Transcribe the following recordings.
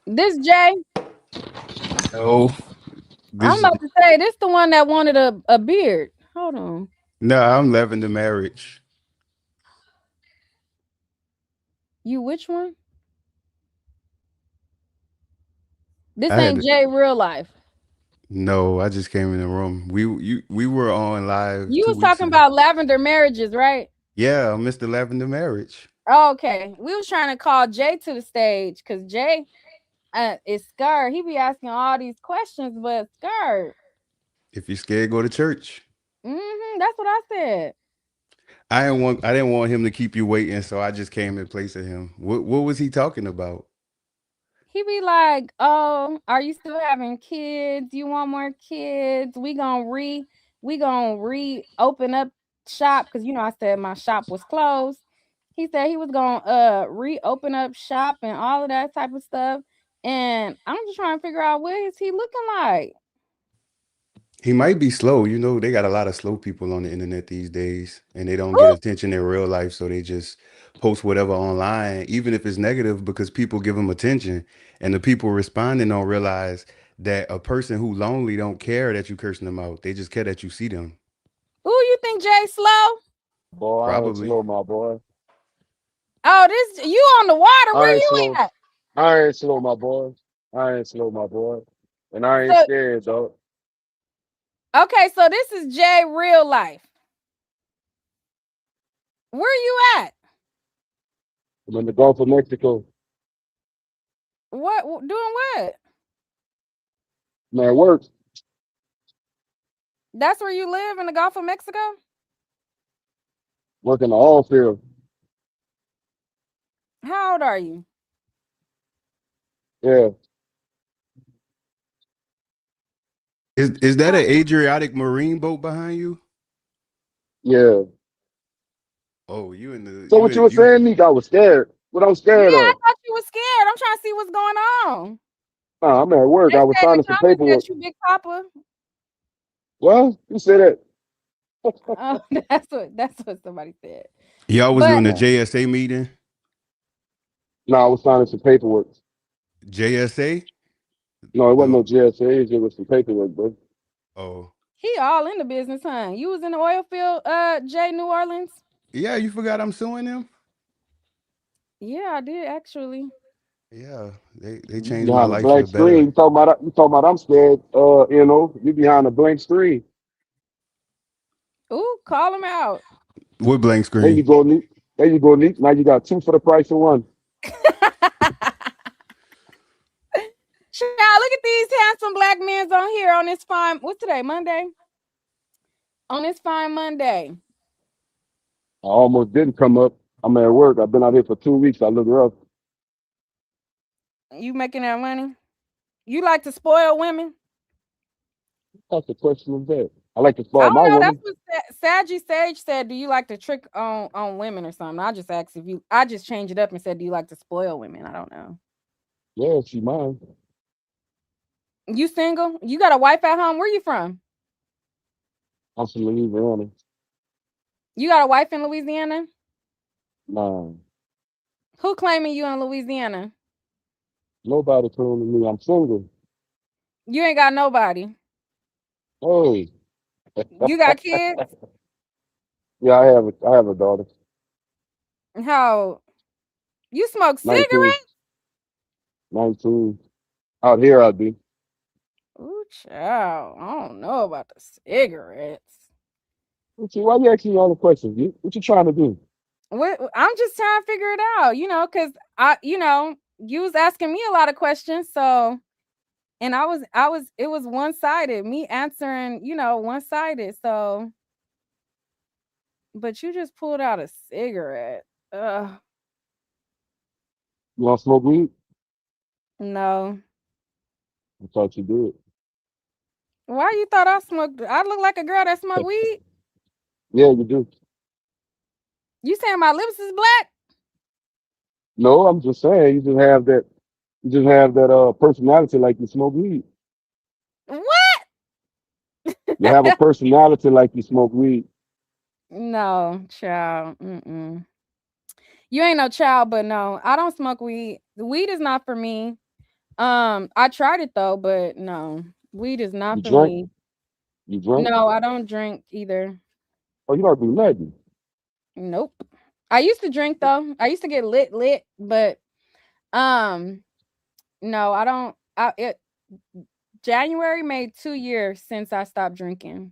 This Jay, No, I'm this is about to say this the one that wanted a beard. Hold on. no. I'm loving the marriage. You which one? This I had ain't Jay real life. no. I just came in the room. We were on live You two was weeks talking ago. about lavender marriages, right? Yeah, Mr. Lavender Marriage. Oh, okay. We was trying to call Jay to the stage because Jay is scared. He be asking all these questions, but scared. If you're scared, go to church. That's what I said. I didn't want him to keep you waiting, so I just came in place of him. What was he talking about? He be like, "Oh, are you still having kids? You want more kids? We gonna reopen up shop because you know I said my shop was closed. He said he was gonna reopen up shop and all of that type of stuff. And I'm just trying to figure out what is he looking like. He might be slow. You know, they got a lot of slow people on the internet these days, and they don't get Ooh, attention in real life, so they just post whatever online, even if it's negative, because people give them attention, and the people responding don't realize that a person who lonely don't care that you cursing them out. They just care that you see them. ooh, you think Jay slow? Boy, I ain't Probably. slow, my boy. Oh, this you on the water? I Where ain't you slow. at? I ain't slow, my boy. I ain't slow, my boy. And I ain't So scared, though. okay, so this is Jay real life. Where you at? I'm in the Gulf of Mexico. Doing what? Man, work. That's where you live in the Gulf of Mexico? Working the oil field. How old are you? Yeah, Is that How- an Adriatic Marine boat behind you? yeah. Oh, you in the So what you were you saying, Nick? I was scared. What I'm Yeah, scared I of? thought you was scared. I'm trying to see what's going on. Nah, I'm at work. They I was said in the signing some comments paperwork. that you Big Papa. Well, you said that. Oh, that's what somebody said. y'all was But doing the Nah, JSA meeting? nah, I was signing some paperwork. JSA? No, it wasn't no The GSAs. It was some paperwork, bro. oh. he all in the business, huh? You was in the oil field, Jay New Orleans? Yeah, you forgot I'm suing them? Yeah, I did actually. Yeah, they You changed my behind a life for the blank better. screen. You talking about I'm scared. You behind a blank screen. Ooh, call him out. With blank There you screen. go, Nick. There you go, Nick. Now you got two for the price of one. Child, look at these handsome black men on here on this fine. What's today? Monday. On this fine Monday. I almost didn't come up. I'm at work. I've been out here for 2 weeks. I look rough. You making that money? You like to spoil women? That's the question of that. I like to I spoil don't my know. That's woman. what Saggy Sage said. Do you like to trick on women or something? I just asked if you. I just changed it up and said, do you like to spoil women? I don't know. Yeah, she mine. You single? You got a wife at home? Where you from? I'm from Louisiana. You got a wife in Louisiana? Nah, Who claiming you in Louisiana? nobody told me I'm single. You ain't got nobody. Hey, You got kids? yeah, I have a daughter. How you smoke 19, cigarettes? 19. Out here, I do. Ooh, child. I don't know about the cigarettes. Why you asking me all the questions? What you trying to do? I'm just trying to figure it out, because you was asking me a lot of questions, so and it was one sided, me answering, one sided. So, but you just pulled out a cigarette. You want to smoke weed? No. I thought you Why you thought I smoked? I look like a girl that smoke did. weed. Yeah, you do. You saying my lips is black? No, I'm just saying you just have that personality like you smoke weed. What? You have a personality like you smoke weed. No, child. You ain't no child, but no, I don't smoke weed. The weed is not for me. I tried it though, but no, weed is You not for drink? me. You drink? No, I don't drink either. Oh, you don't do nothing. Nope. I used to drink though. I used to get lit, but um, no, I don't. January made 2 years since I stopped drinking.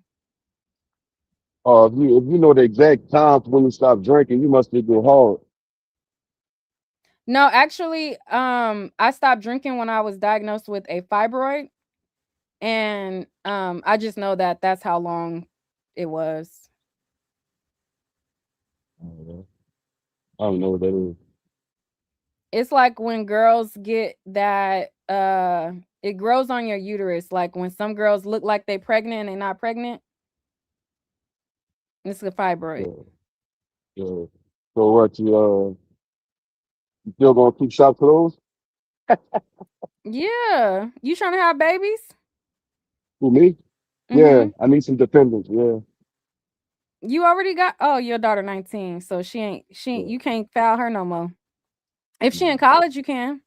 If you know the exact times when you stop drinking, you must be go hard. No, actually, I stopped drinking when I was diagnosed with a fibroid, and I just know that that's how long it was. Oh, I don't know what that is. It's like when girls get that it grows on your uterus. Like when some girls look like they pregnant and they're not pregnant, it's a fibroid. Yeah, yeah. So what? You still gonna keep shop closed? Yeah. You trying to have babies? Who me? Yeah, Mm-hmm. I need some dependents. Yeah, You already got your daughter 19, so yeah. you can't foul her no more. If she in Nah, college, you can.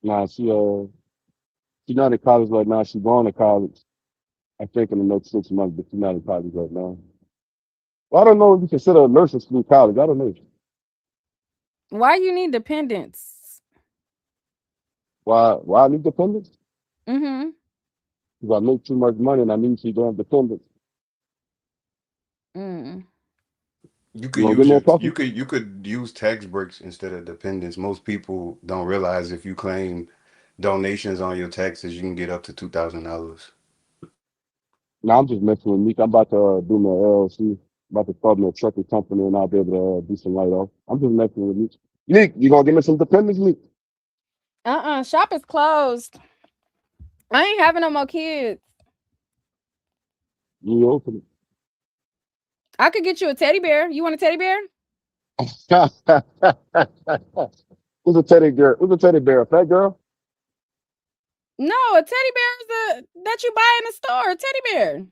nah. She not in college right now. She going to college. I think in the next 6 months, but she's not in college right now. Well, I don't know if you consider nursing school college. I don't know. Why you need dependents? Why I need dependents? Mm-hmm. Because I make too much money and I need to have dependents. Mm. You You could want to get use more your coffee? you could use tax breaks instead of dependents. Most people don't realize if you claim donations on your taxes, you can get up to $2,000. No, I'm just messing with Meek. I'm about to do my LLC. About to start my trucking company and I'll be able to do some write off. I'm just messing with Meek. Meek, you gonna give me some dependents, Meek? Shop is closed. I ain't having no more kids. You open I could get you a teddy bear. You want a teddy bear? it. Who's a teddy bear? Who's a teddy bear? A fat girl? No, a teddy bear is a that you buy in the store. A teddy bear,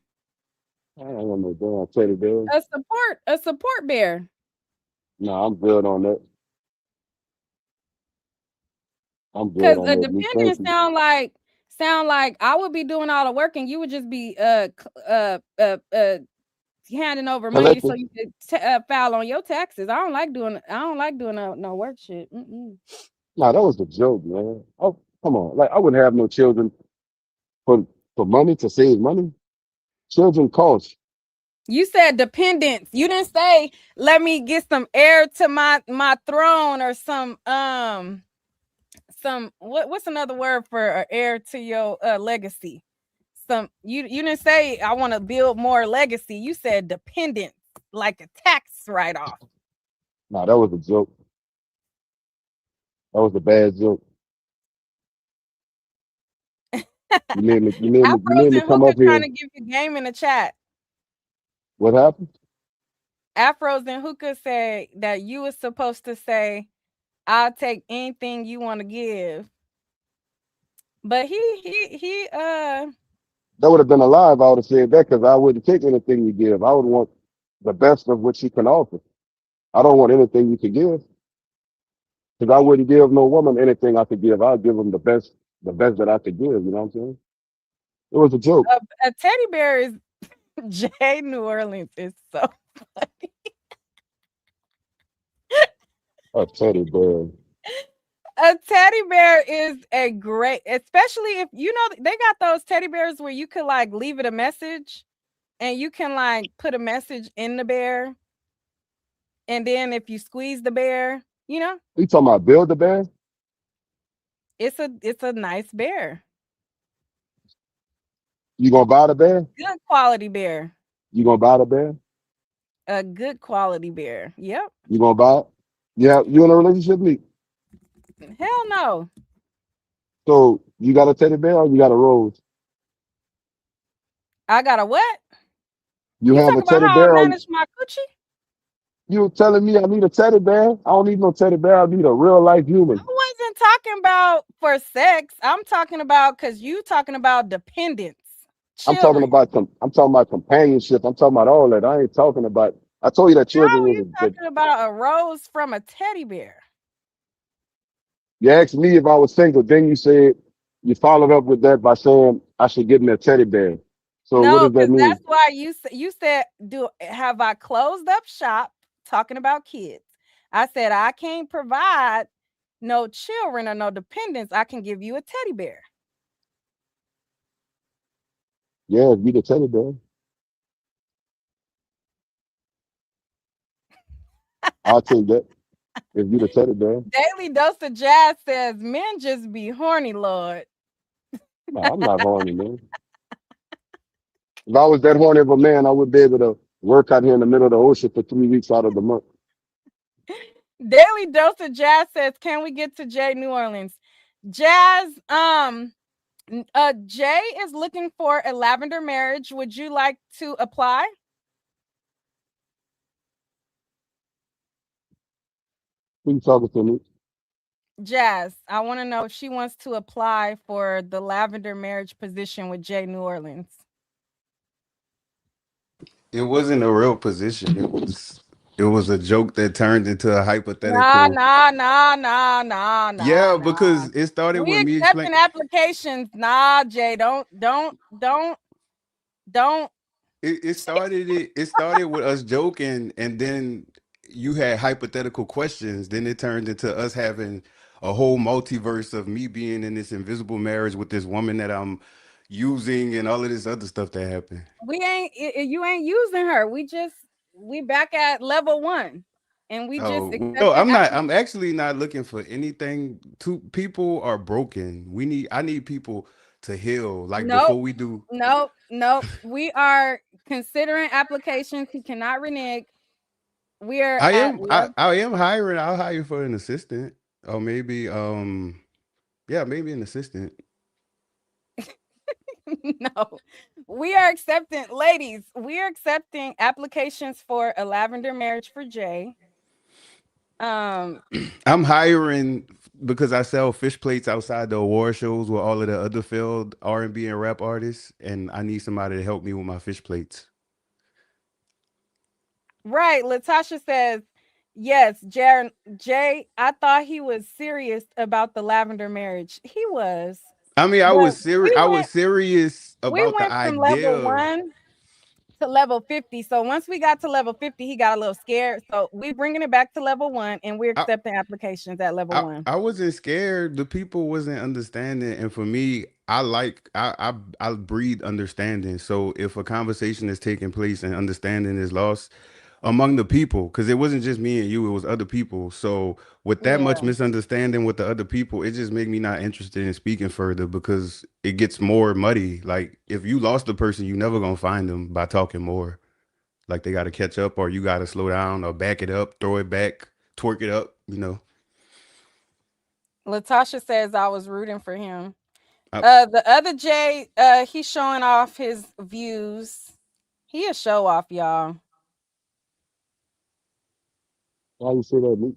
I don't want no damn teddy bear. a support bear. No, I'm good on that. I'm good Cause on a that, Meek. Thank dependent you. sound like I would be doing all the work and you would just be handing over money so Collective. you could file on your taxes. I don't like doing no work shit. Mm-mm. Nah, that was a joke, man. Oh, come on. Like I wouldn't have no children for money to save money. Children cost. You said dependents. You didn't say let me get some heir to my throne or some what's another word for a heir to your legacy. Some you didn't say I want to build more legacy. You said dependent, like a tax write off. Nah, that was a joke. That was a bad joke. You Afros made me and come Hookah up trying here. to give you game in the chat. What happened? Afros and Hookah said that you was supposed to say, "I'll take anything you want to give," but he. That would have been alive. I would have said that because I wouldn't take anything you give. I would want the best of what you can offer. I don't want anything you can give because I wouldn't give no woman anything I could give. I'd give them the best that I could give. You know what I'm saying? It was a joke. A teddy bear is Jay New Orleans is so funny. A teddy bear. A teddy bear is a great, especially if you know they got those teddy bears where you could like leave it a message and you can like put a message in the bear, and then if you squeeze the bear, You talking about build a bear? it's a nice bear, You gonna buy the bear? good quality bear, You gonna buy the bear? a good quality bear. Yep. You gonna buy it? Yeah, you in a relationship, me? Hell no. So you got a teddy bear or you got a rose? I got a what? You You have talk a about teddy how I bear or manage my coochie? you telling me I need a teddy bear? I don't need no teddy bear. I need a real life human. I wasn't talking about for sex. I'm talking about because you talking about dependence, children. I'm talking about companionship. I'm talking about all that. I ain't talking about. I told you that How children are was you the talking about a rose from a teddy bear? You asked me if I was single. Then you said you followed up with that by saying I should get me a teddy bear. So what No, does that because mean? that's why you said, do have I closed up shop talking about kids? I said I can't provide no children or no dependents. I can give you a teddy bear. Yeah, get a teddy bear. I'll take that. If you the teddy bear. Daily dose of jazz says men just be horny, Lord. No, I'm not horny, man. If I was that horny of a man, I would be able to work out here in the middle of the ocean for 3 weeks out of the month. Daily dose of jazz says, can we get to Jay New Orleans? Jazz, Jay is looking for a lavender marriage. Would you like to apply? Who you talking to me? Jazz, I want to know if she wants to apply for the lavender marriage position with Jay New Orleans. It wasn't a real position. It was a joke that turned into a Nah, hypothetical. nah, nah, nah, nah, nah, Yeah, nah. because it started We with me explaining. accepting applications. Nah, Jay, don't. It started with us joking, and then you had hypothetical questions. Then it turned into us having a whole multiverse of me being in this invisible marriage with this woman that I'm using, and all of this other stuff that happened. We ain't. You ain't using her. We back at level one, and we just Oh well, accepting applications. I'm actually not looking for anything. Two people are broken. I need people to heal. Like Nope, before we do. nope, nope. We are considering applications. He cannot renege. We are I at am I, level. I am hiring. I'll hire for an assistant, or maybe yeah, maybe an assistant. No, we are accepting, ladies. We are accepting applications for a lavender marriage for Jay. Um, I'm hiring because I sell fish plates outside the award shows with all of the other failed R&B and rap artists, and I need somebody to help me with my fish plates. right. Latasha says, yes, Jay, I thought he was serious about the lavender marriage. He was, I mean, but I was serious we about the went from level idea. 1 to level 50. So once we got to level 50, he got a little scared. So we bringing it back to level 1, and we're I, accepting applications at level I 1. I wasn't scared. The people wasn't understanding, and for me, I breed understanding. So if a conversation is taking place and understanding is lost among the people, because it wasn't just me and you, it was other people. So with that much Yeah. misunderstanding with the other people, it just made me not interested in speaking further because it gets more muddy. Like if you lost the person, you never gonna find them by talking more. Like they got to catch up, or you got to slow down, or back it up, throw it back, twerk it up. Latasha says I was rooting for him. I, The other Jay, he's showing off his views. He a show off, y'all. Why you say that, me?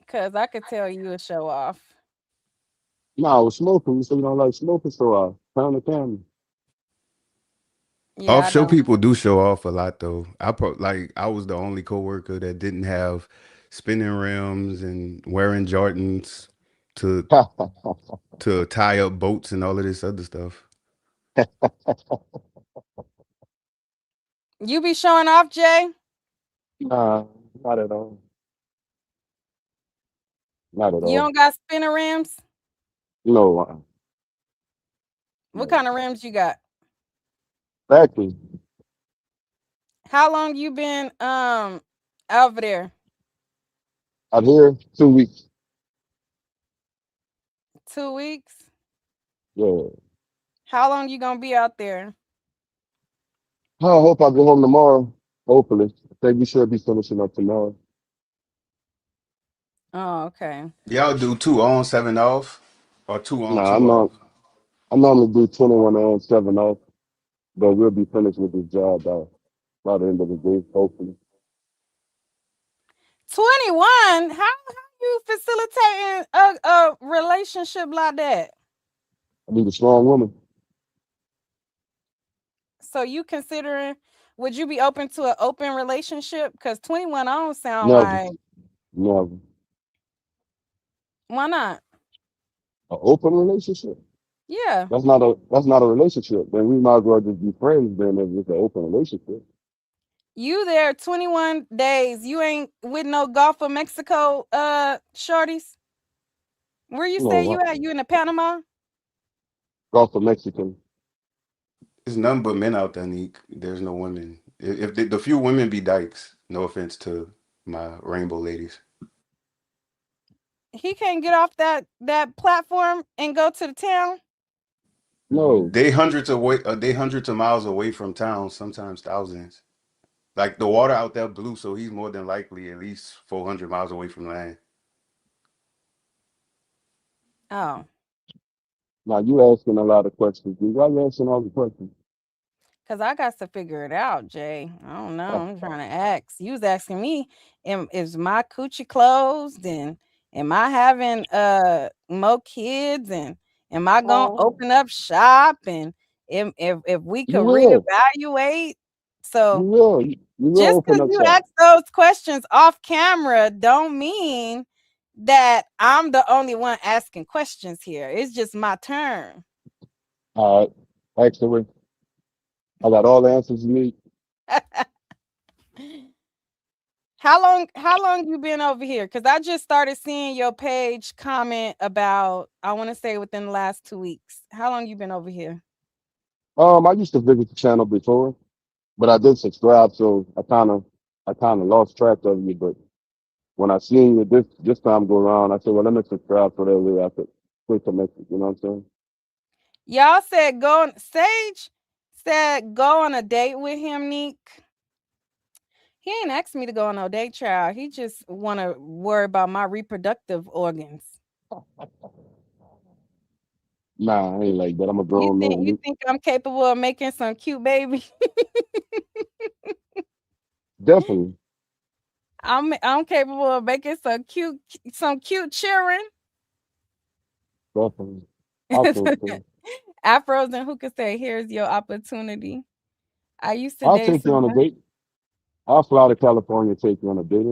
Cause I could tell you a show off. No, I was smoking. You say you don't like smoking, so I found the camera. Yeah, I Offshore don't. people do show off a lot though. Like I was the only coworker that didn't have spinning rims and wearing Jordans to tie up boats and all of this other stuff. You be showing off, Jay? Nah, not at all. Not at You all. don't got spinner rims? No, What no. kind of rims you got? Factory. How long you been over there? Out here, 2 weeks. 2 weeks? Yeah. How long you gonna be out there? I hope I go home tomorrow. Hopefully. I think we should be finishing up tomorrow. Oh, okay. Y'all do 2 on, 7 off, or 2 on, Nah, 2 off. I normally do 21 on, 7 off, but we'll be finished with this job by the end of the day, hopefully. 21? How you facilitating a relationship like that? I need a strong woman. So you considering, would you be open to an open relationship? Because 21 on sound Never, like never. Why not? An open relationship. Yeah. That's not a relationship. Then we might as well just be friends. Then if it's an open relationship. You there 21 days. You ain't with no Gulf of Mexico shorties? Where you You know say you what? at? You in the Panama? Gulf of Mexican. There's none but men out there, Neek. There's no women. If the few women be dykes, no offense to my rainbow ladies. He can't get off that platform and go to the town. No. They hundreds of miles away from town, sometimes thousands. Like the water out there blue, so he's more than likely at least 400 miles away from land. Oh, Now you asking a lot of questions. Why you asking all the questions? because I got to figure it out, Jay. I don't know. Oh, I'm trying to ask. You was asking me, is my coochie closed? And am I having more kids? And am I gonna oh, open up shop? And if we you could will. reevaluate. You So will. You will just open because up you shop. ask those questions off camera don't mean that I'm the only one asking questions here. It's just my turn. All right. Actually, I got all the answers you need. How long you been over here? Because I just started seeing your page comment about, I want to say within the last 2 weeks. How long you been over here? I used to visit the channel before, but I did subscribe, so I kind of lost track of you. But when I seen you this time go around, I said, well, let me subscribe so that way I could stay connected. You know what I'm saying? Y'all said go on Sage said go on a date with him, Neek. He ain't asked me to go on no date, child. He just wanna worry about my reproductive organs. Nah, I ain't like that. I'm a You grown think man. you think I'm capable of making some cute baby? Definitely, I'm capable of making some cute children. definitely. I think so. Afros and who could say, here's your opportunity. I used to I'll date take you on a someone. date. I'll fly to California and take you on a date.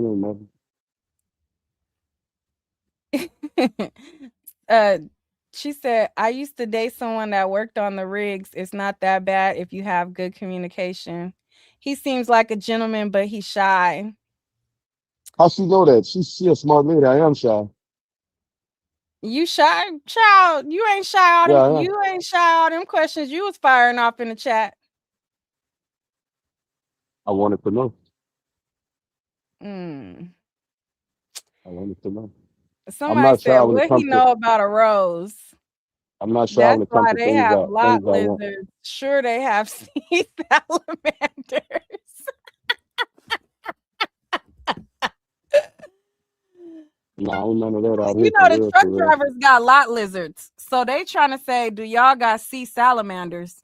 It ain't nothing. uh she said, I used to date someone that worked on the rigs. It's not that bad if you have good communication. He seems like a gentleman, but he's shy. How she know that? She a smart lady. I am shy. You shy, child? You ain't shy all Yeah, them. I am. You ain't shy all them questions you was firing off in the chat. I wanted to know. Mm. I wanted to know. I'm Somebody not said, shy when it "What he comes to. know about a rose?" I'm not shy That's when it comes why to they things have that lot things I want. lizards. Sure, they have sea salamanders. Nah, ain't none of that out You here for know the real, truck for real. drivers got lot lizards, so they trying to say, "Do y'all got sea salamanders?"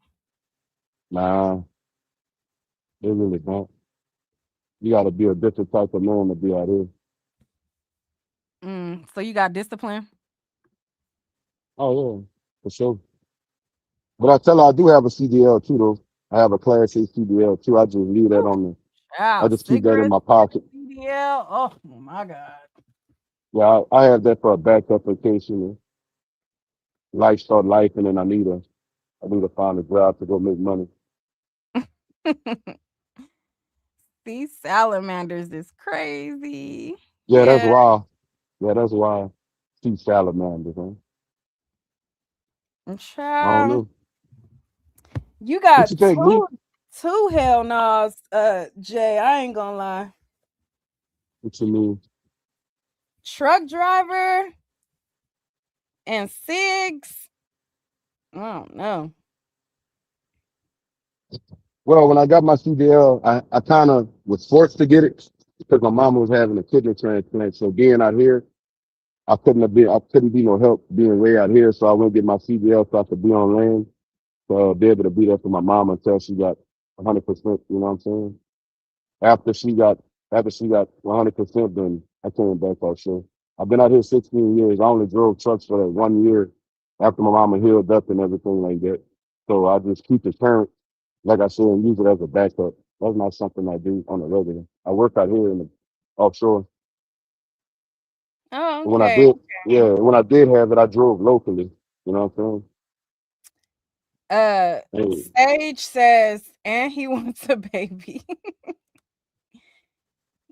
Nah, they really don't. You got to be a different type of man to be out here. So you got discipline. Oh yeah, for sure. But I tell her I do have a CDL too, though. I have a Class A CDL too. I just leave that Whew, on the. I child, just keep that in cigarettes my and pocket. CDL. Oh my god. Yeah, I have that for a backup in case life start life, and then I need to find a job to go make money. These salamanders is crazy. Yeah, that's Yeah, why. Yeah, that's why. Sea salamanders, huh? I don't child. know. You What you got think, Neek? two hell no's, Jay. I ain't gonna lie. What you mean? Truck driver and SIGs. I don't know. Well, when I got my CDL, I kind of was forced to get it because my mama was having a kidney transplant. So being out here, I couldn't be no help being way out here. So I went get my CDL so I could be on land, to be able to be there for my mom until she got 100%. You know what I'm saying? After she got after she got 100%, then I came back off shore. I've been out here 16 years. I only drove trucks for that 1 year after my mama healed up and everything like that. So I just keep it current, like I said, and use it as a backup. That's not something I do on a regular. I work out here in the offshore. Oh, And when I okay. did, yeah, when I did have it, I drove locally. You know what I'm Uh, saying? Sage says, and he wants a baby.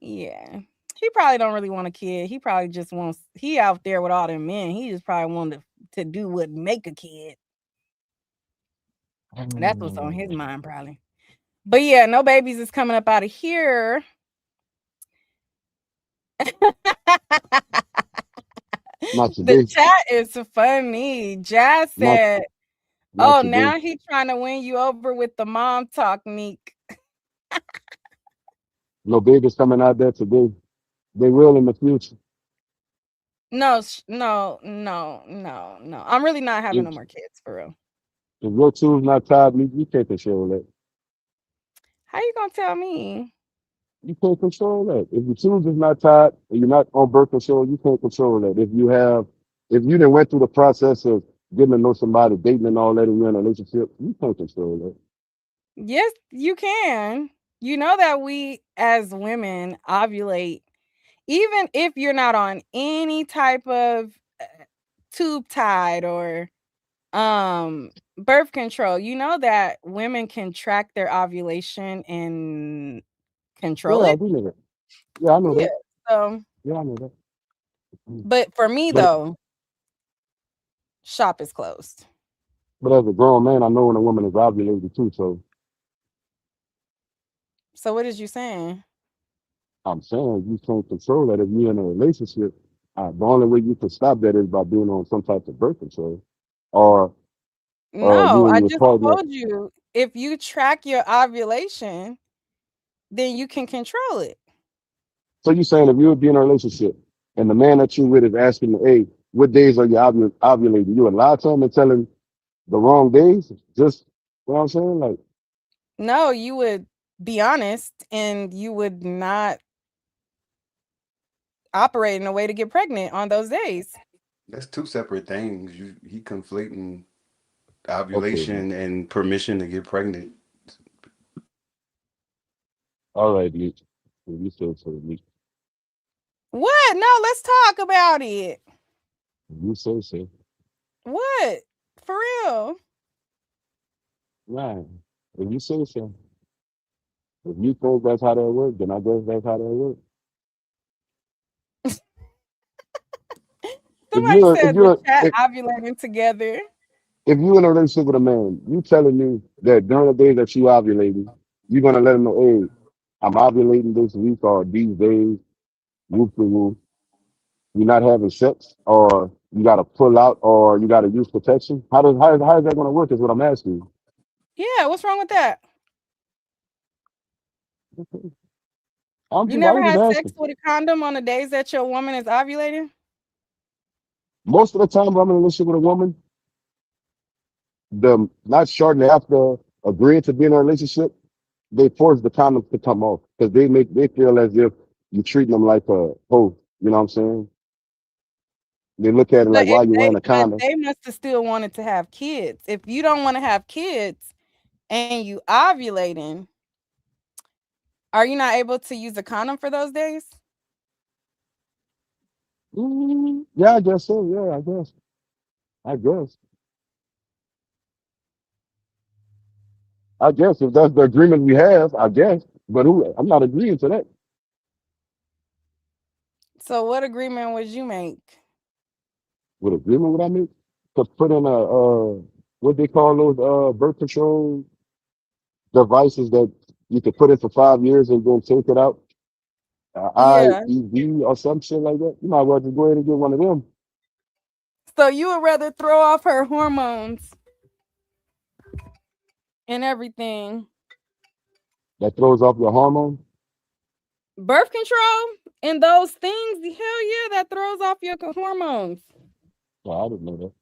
Yeah. He probably don't really want a kid. He probably just wants he out there with all them men. He just probably wanted to do what make a kid. Hey, That's what's on his mind, probably. But yeah, no babies is coming up out of here. not The today. chat is funny. Jazz Not said, not "Oh, today. now he trying to win you over with the mom talk, Neek." No babies coming out there today. They will in the future. No, no. I'm really not having no If more kids for real. if your two's not tied, you can't control that. How you gonna tell me? You can't control that. If your tubes is not tied and you're not on birth control, you can't control that. If you didn't went through the process of getting to know somebody, dating and all that, and you're in a relationship, you can't control that. Yes, you can. You know that we as women ovulate even if you're not on any type of tube tied or birth control. You know that women can track their ovulation and control Yeah, I it. do know that. Yeah, I know Yeah. that. So, Yeah, I know that. but for me But though, shop is closed. but as a grown man, I know when a woman is ovulating too. So So what is you saying? I'm saying you can't control that if you're in a relationship. The only way you can stop that is by being on some type of birth control, or you No, and I your just partner. told you if you track your ovulation, then you can control it. So you saying if you would be in a relationship and the man that you with is asking, hey, what days are you ovulating? You would lie to him and tell him the wrong days? Just, you know what I'm saying? Like, No, you would be honest and you would not operate in a way to get pregnant on those days. That's two separate things. He conflating okay, man. ovulation and permission to get pregnant. All right, Leach. You said so, Leach. What? No, let's talk about it. You say so. What? For real? Right. If you say so. If you think that's how that works, then I guess that's how that works. If Somebody you're if said the you're chat ovulating together. if you're in a relationship with a man, you telling me that during the days that you ovulating, you're gonna let him know, hey, I'm ovulating this week or these days, whoop de whoop. You're not having sex, or you got to pull out, or you got to use protection. How is that going to work? Is what I'm asking Yeah, what's wrong with that? you. You I never was just had sex asking. with a condom on the days that your woman is ovulating? Most of the time, when I'm in a relationship with a woman, the not shortly after agreeing to be in a relationship, they force the condoms to come off because they feel as if you're treating them like a hoe. You know what I'm saying? They look at it like, why you wearing a But condom? they must have still wanted to have kids. If you don't want to have kids and you ovulating, are you not able to use a condom for those days? Yeah, I guess so. Yeah, I guess. I guess. I guess if that's the agreement we have, I guess. But who? I'm not agreeing to that. So what agreement would you make? What agreement would I make? To put in a what they call those birth control devices that you could put in for 5 years and then take it out. Yeah. IED or some shit like that. You might well just go ahead and get one of them So you would rather throw off her hormones and everything. that throws off your hormones. Birth control and those things, hell yeah, that throws off your hormones. Well, I didn't know that.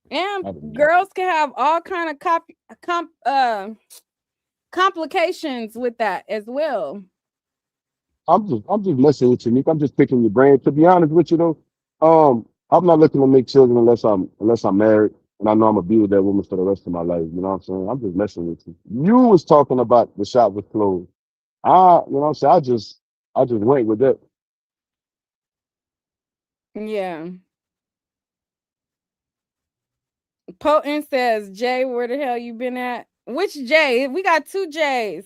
And I didn't know. girls can have all kind of complications with that as well. I'm just messing with you, Nick. I'm just picking your brain. To be honest with you though, I'm not looking to make children unless I'm married and I know I'm gonna be with that woman for the rest of my life. You know what I'm saying? I'm just messing with you. You was talking about the shop was closed. You know what I'm saying? I just went with that. Yeah. Potent says, Jay, where the hell you been at? Which Jay? We got two J's.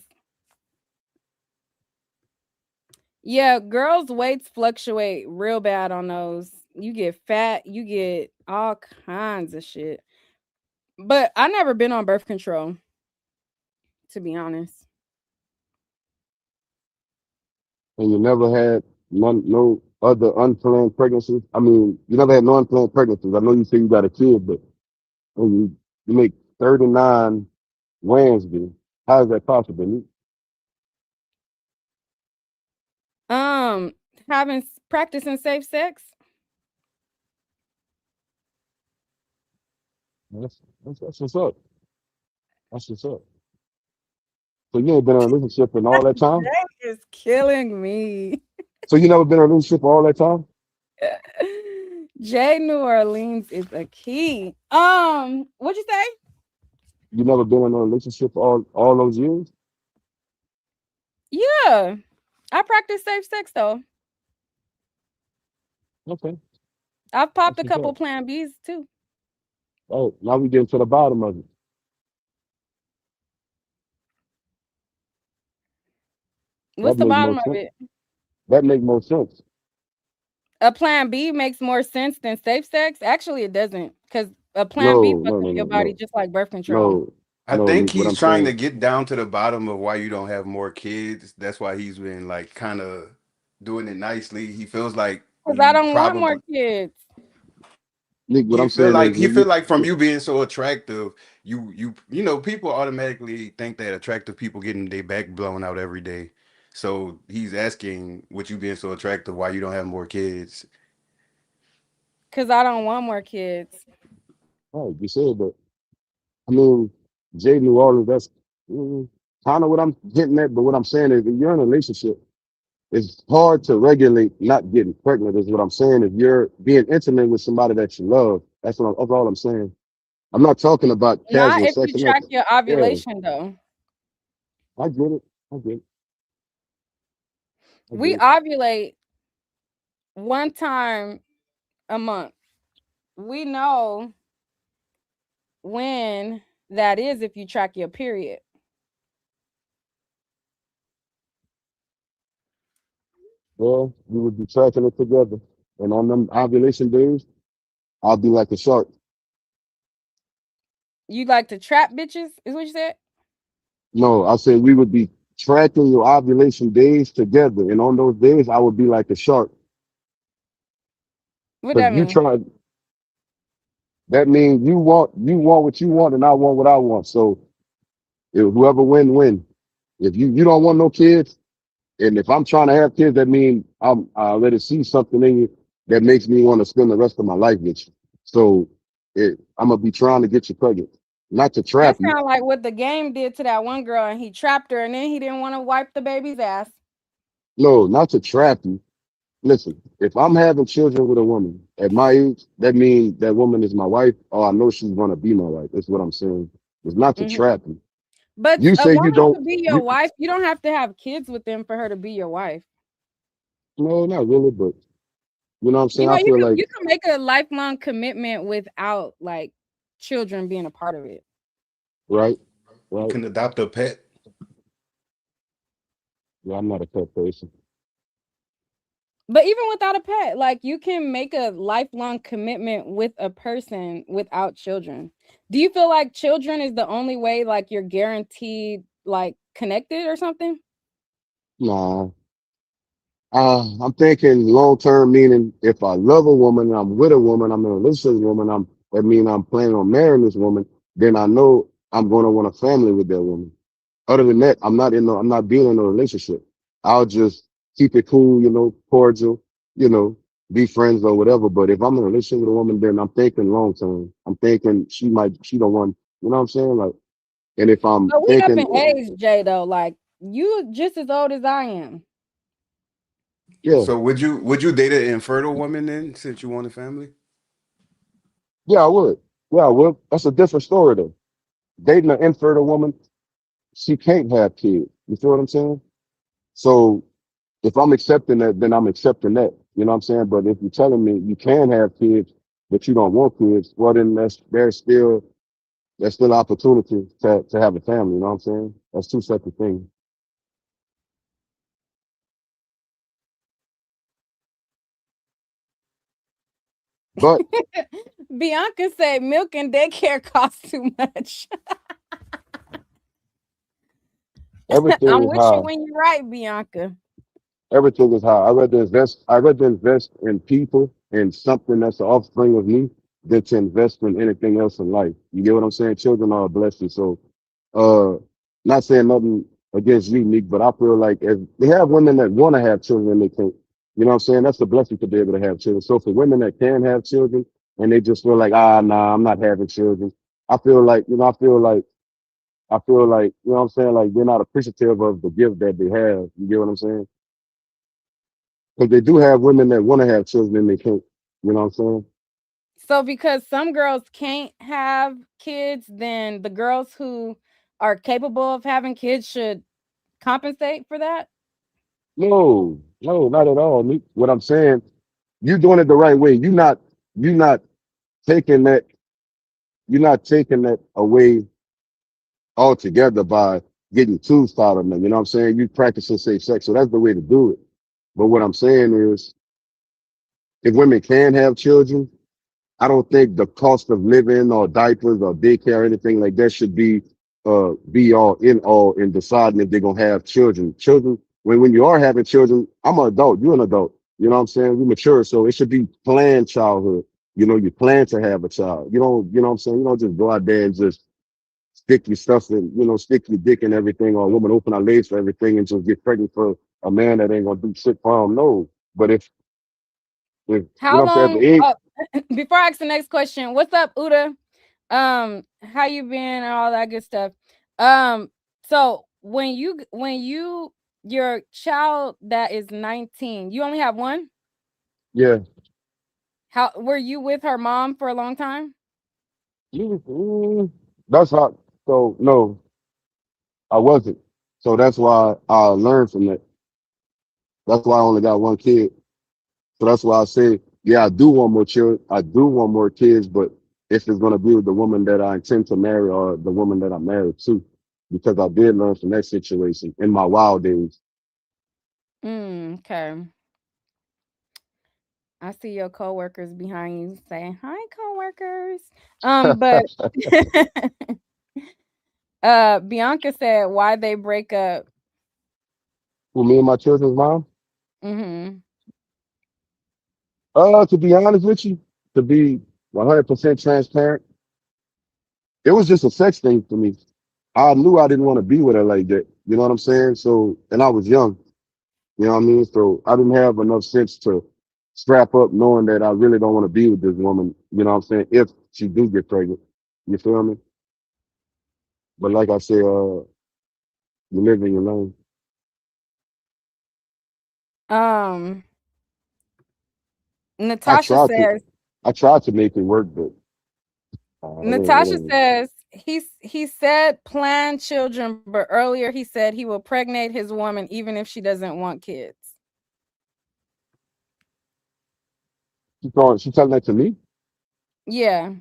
Yeah, girls' weights fluctuate real bad on those. You get fat, you get all kinds of shit. But I never been on birth control, to be honest. And you never had no other unplanned pregnancies. I mean, you never had no unplanned pregnancies. I know you say you got a kid, but when you make 39 Wednesday, how is that possible? Um, practicing safe sex. That's what's up. That's what's up. So you ain't been in a relationship in all that time? Jay is killing me. So you never been in a relationship all that time? Jay New Orleans is a key. What'd you say? You never been in a relationship all those years? Yeah, I practice safe sex though. Okay, I've popped that's a what's couple up. Plan Bs too. Oh, now we getting to the bottom of it. What's That the make more bottom of sense. it? That make more sense. A Plan B makes more sense than safe sex. Actually, it doesn't, because a Plan B No, fucks no, up no, your no, body no, just like birth control. no, I no. think Nick, what he's I'm trying to saying, get down to the bottom of why you don't have more kids. That's why he's been like kind of doing it nicely. He feels like Because I you don't want more probably kids. Nick, what I'm saying is, he when feel like from you being so attractive, you know people automatically think that attractive people getting their back blown out every day. So he's asking, with you being so attractive, why you don't have more kids. Because I don't want more kids. right, you said, but I mean, Jay New Orleans, that's mm, kind of what I'm getting at. But what I'm saying is, if you're in a relationship, it's hard to regulate not getting pregnant. Is what I'm saying. If you're being intimate with somebody that you love, that's all I'm saying. I'm not talking about Not casual if sex. you I'm not. track your Yeah, ovulation, though. I get it. I get it. I get We it. ovulate one time a month. We know when that is if you track your period. Well, we would be tracking it together, and on them ovulation days, I'll be like a shark. You like to trap bitches, is what you said? No, I said we would be tracking your ovulation days together, and on those days, I would be like a shark. What Because that you mean? try, that means you want what you want, and I want what I want. So if whoever win. If you don't want no kids, and if I'm trying to have kids, that means I already see something in you that makes me want to spend the rest of my life with you. So I'm gonna be trying to get you pregnant, not to That trap you. sound like what the game did to that one girl, and he trapped her, and then he didn't want to wipe the baby's ass. No, not to trap you. Listen, if I'm having children with a woman at my age, that means that woman is my wife, or I know she's gonna be my wife. That's what I'm saying. It's not to Mhm. trap you. But You a say you woman don't. could be your You wife. You don't have to have kids with them for her to be your wife. no, not really, but you know what I'm You saying. know, I feel like you can make a lifelong commitment without like children being a part of it. right, You right. can adopt a pet. Yeah, I'm not a pet person. But even without a pet, like you can make a lifelong commitment with a person without children. Do you feel like children is the only way like you're guaranteed like connected or something? Nah, I'm thinking long term, meaning if I love a woman, I'm with a woman, I'm in a relationship with a woman, that mean I'm planning on marrying this woman, then I know I'm going to want a family with that woman. Other than that, I'm not being in a relationship. I'll just keep it cool, cordial, you know, be friends or whatever. But if I'm in a relationship with a woman, then I'm thinking long term. I'm thinking she the one, you know what I'm saying? Like, and if I'm But we up thinking, in age, Jay, though. Like you just as old as I am. yeah, So would you date an infertile woman then, since you want a family? yeah, I would. Yeah, I would. That's a different story though. Dating an infertile woman, she can't have kids. You feel what I'm saying? So if I'm accepting that, then I'm accepting that. You know what I'm saying? But if you're telling me you can have kids, but you don't want kids, well then there's still opportunity to have a family. You know what I'm saying? That's two separate things. But Bianca said milk and daycare costs too much. everything I'm is with you high. when you're right, Bianca. Everything is high. I rather invest in people and something that's the offspring of me than to invest in anything else in life. You get what I'm saying? Children are a blessing. So uh not saying nothing against you, Nick, but I feel like if they have women that want to have children and they can't, you know what I'm saying? That's a blessing to be able to have children. So for women that can have children and they just feel like, nah, I'm not having children. I feel like, I feel like, you know what I'm saying? Like they're not appreciative of the gift that they have. You get what I'm saying? Because they do have women that want to have children and they can't. You know what I'm saying? So because some girls can't have kids, then the girls who are capable of having kids should compensate for that? No, no, not at all. What I'm saying, you're doing it the right way. You're not taking that, you're not taking that away altogether by getting too started on them. You know what I'm saying? You practicing safe sex. So that's the way to do it. But what I'm saying is, if women can have children, I don't think the cost of living or diapers or daycare or anything like that should be all in all in deciding if they're gonna have children. Children, when you are having children, I'm an adult, you're an adult. You know what I'm saying? We mature, so it should be planned childhood. You know, you plan to have a child. You know what I'm saying? You don't just go out there and just stick your stuff in, stick your dick and everything, or a woman open her legs for everything and just get pregnant for a man that ain't gonna do shit for him. No. But if you know How what I'm saying, at long the age, before I ask the next question, what's up, Uda? How you been and all that good stuff. So when you your child that is 19, you only have one? yeah. How were you with her mom for a long time? That's how. So no, I wasn't. So that's why I learned from that. That's why I only got one kid. So that's why I say, yeah, I do want more children. I do want more kids, but if it's gonna be with the woman that I intend to marry or the woman that I'm married to, because I did learn from that situation in my wild days. Okay. I see your coworkers behind you saying, "Hi, coworkers." But Bianca said why they break up. For me and my children's mom, Mhm. to be honest with you, to be 100% transparent, it was just a sex thing for me. I knew I didn't want to be with her like that. You know what I'm saying? So, and I was young. You know what I mean? So I didn't have enough sense to strap up knowing that I really don't want to be with this woman. You know what I'm saying? If she do get pregnant. You feel me? But like I said, you live and you learn. Um, I Natasha tried to says I tried to make it work, but it Natasha ain't. says he said plan children, but earlier he said he will pregnate his woman even if she doesn't want kids. She telling that to me? Yeah.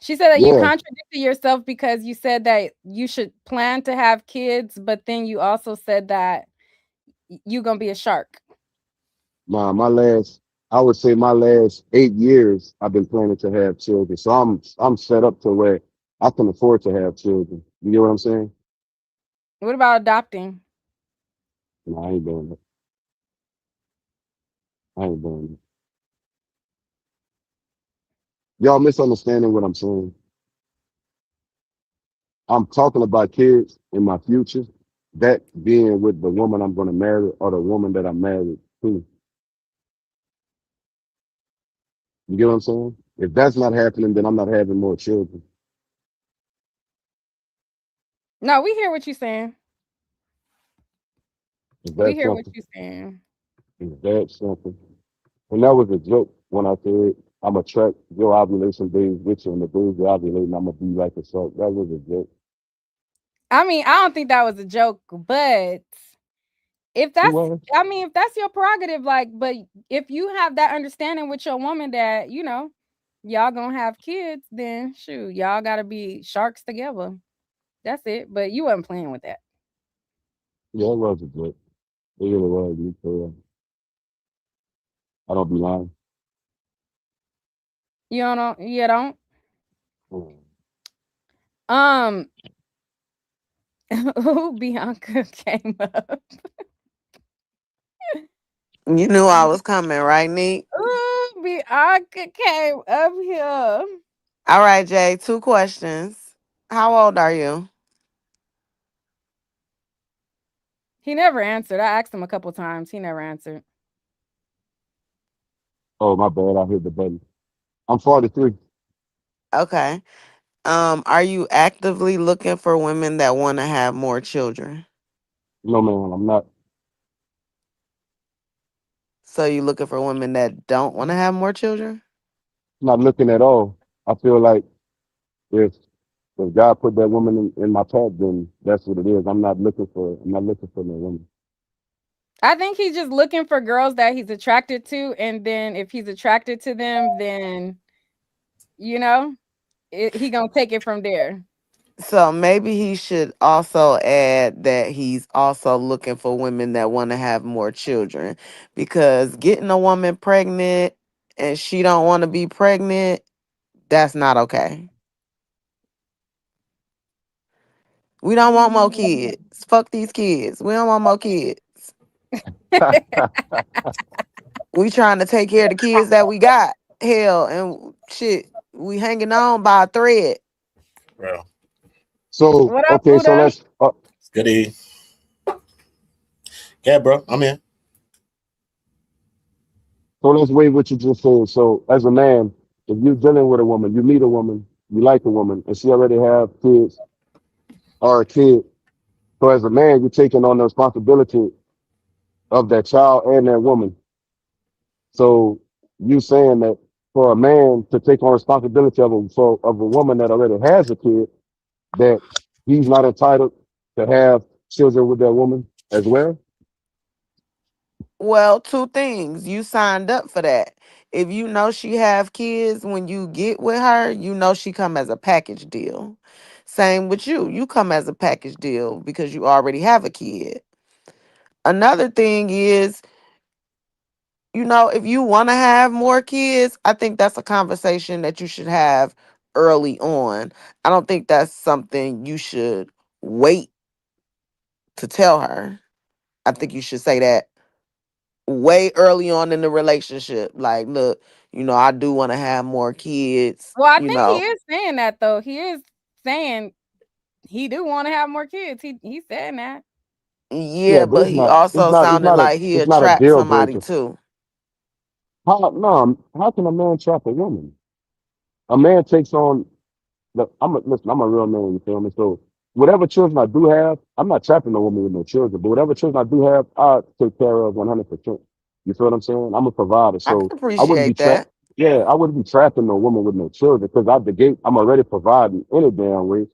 She said that you Yeah. contradicted yourself because you said that you should plan to have kids, but then you also said that you gonna be a shark. My last I would say my last 8 years I've been planning to have children. So I'm set up to where I can afford to have children. You know what I'm saying? What about adopting? No, I ain't doing that. I ain't doing that. Y'all misunderstanding what I'm saying. I'm talking about kids in my future, that being with the woman I'm going to marry or the woman that I'm married to. You get what I'm saying? If that's not happening, then I'm not having more children. No, we hear what you're saying. If We that's hear what something, you're saying. if that's something. And that was a joke when I said I'm going to track your ovulation days with you and the days you're ovulating, I'm going to be like a shark. That was a joke. I mean, I don't think that was a joke, but If He that's was. I mean, if that's your prerogative, like, but if you have that understanding with your woman that, y'all gonna have kids, then shoot, y'all gotta be sharks together. That's it. But you wasn't playing with that. Yeah, it was a good. It really was. I don't be lying. You don't. Mm. Um, who Bianca came up. You knew I was coming, right, Neat? Ooh, Bianca came up here. All right, Jay, two questions. How old are you? He never answered. I asked him a couple times. He never answered. Oh, my bad. I hit the button. I'm 43. Okay. Are you actively looking for women that want to have more children? No, man, I'm not. So you looking for women that don't want to have more children? Not looking at all. I feel like if if God put that woman in my path, then that's what it is. I'm not looking for no woman. I think he's just looking for girls that he's attracted to, and then if he's attracted to them, then you know he gonna take it from there. So maybe he should also add that he's also looking for women that want to have more children, because getting a woman pregnant and she don't want to be pregnant, that's not okay. We don't want more Mm. kids. Fuck these kids. We don't want more kids. We trying to take care of the kids that we got. Hell, and shit, we hanging on by a thread. Bro, So What up, okay, so Buddha? let's it's good evening. Yeah, bro, I'm in. so let's weigh what you just said. So as a man, if you're dealing with a woman, you meet a woman, you like a woman, and she already have kids or a kid. So as a man, you're taking on the responsibility of that child and that woman. So you saying that for a man to take on responsibility of a woman that already has a kid, that he's not entitled to have children with that woman as well? Well, two things. You signed up for that. If you know she have kids, when you get with her, you know she come as a package deal. Same with you. You come as a package deal because you already have a kid. Another thing is, if you want to have more kids, I think that's a conversation that you should have early on. I don't think that's something you should wait to tell her. I think you should say that way early on in the relationship. Like, look, I do want to have more kids, Well, I think he is saying that though. He is saying he do want to have more kids. He's saying that. Yeah, Yeah, but but he also sounded like he it's not a attract deal somebody breaker. too. How no, how can a man trap a woman? A man takes on listen, I'm a real man, you feel me? So whatever children I do have, I'm not trapping a woman with no children, but whatever children I do have, I take care of 100%. You feel what I'm saying? I'm a provider, I so can I wouldn't be appreciate trapped. that. Yeah, I wouldn't be trapping no woman with no children because out the gate, I'm already providing any damn way.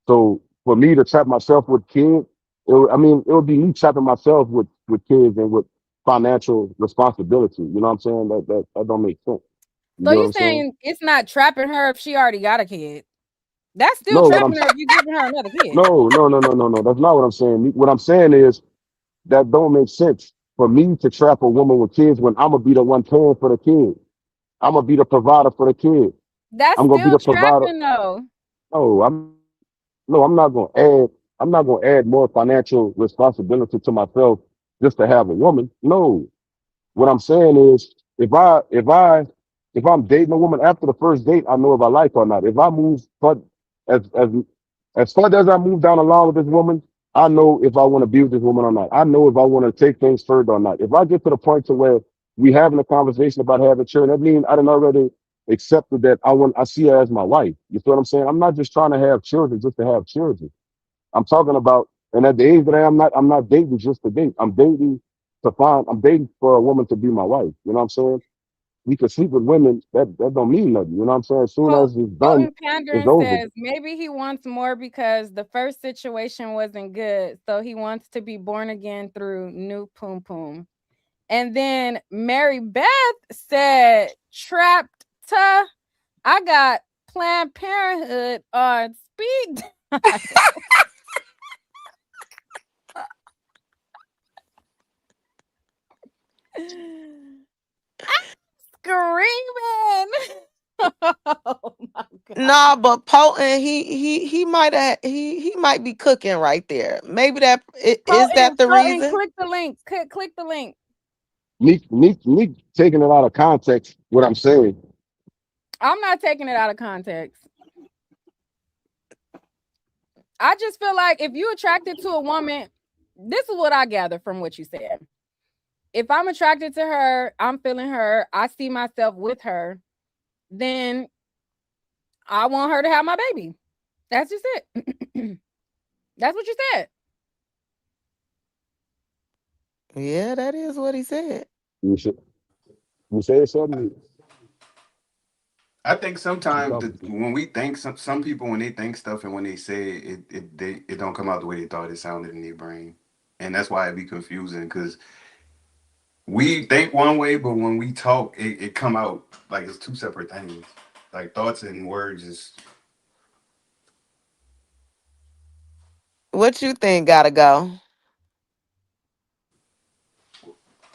So for me to trap myself with kids, it would be me trapping myself with kids and with financial responsibility. You know what I'm saying? That don't make sense. You So get what you I'm saying? saying it's not trapping her if she already got a kid? That's still No, what I'm trapping her if you giving her another kid. no. That's not what I'm saying. What I'm saying is that don't make sense for me to trap a woman with kids when I'm gonna be the one paying for the kid. I'm gonna be the provider for the kid. That's I'm gonna be still the provider. trapping though. No, no, I'm not gonna add. I'm not gonna add more financial responsibility to myself just to have a woman. No, what I'm saying is, if I'm dating a woman after the first date, I know if I like her or not. If I move as as as far as I move down along with this woman, I know if I want to be with this woman or not. I know if I want to take things further or not. If I get to the point to where we having a conversation about having children, that means I done already accepted that I see her as my wife. You feel what I'm saying? I'm not just trying to have children just to have children. I'm talking about, and at the age that I'm not dating just to date. I'm dating for a woman to be my wife. You know what I'm saying? we can sleep with women. That don't mean nothing. You know what I'm saying? As soon Quote as it's done, Quoting it's Pandering over. says maybe he wants more because the first situation wasn't good, so he wants to be born again through new poom poom. And then Mary Beth said, "Trapped to I got Planned Parenthood on speed dial." Screaming. Oh my god. No, but potent, he might have he might be cooking right there. Maybe is that the Potent, reason? click the link. Click the link. Me taking it out of context. What I'm saying, I'm not taking it out of context. I just feel like if you attracted to a woman, this is what I gather from what you said. If I'm attracted to her, I'm feeling her, I see myself with her, then I want her to have my baby. That's just it. That's what you said. Yeah, that is what he said. you should you say something. I think You sometimes talking to me. when we think some people when they think stuff and when they say it don't come out the way they thought it sounded in their brain, and that's why it be confusing because we think one way, but when we talk, it come out like it's two separate things. Like thoughts and words is What you think gotta go?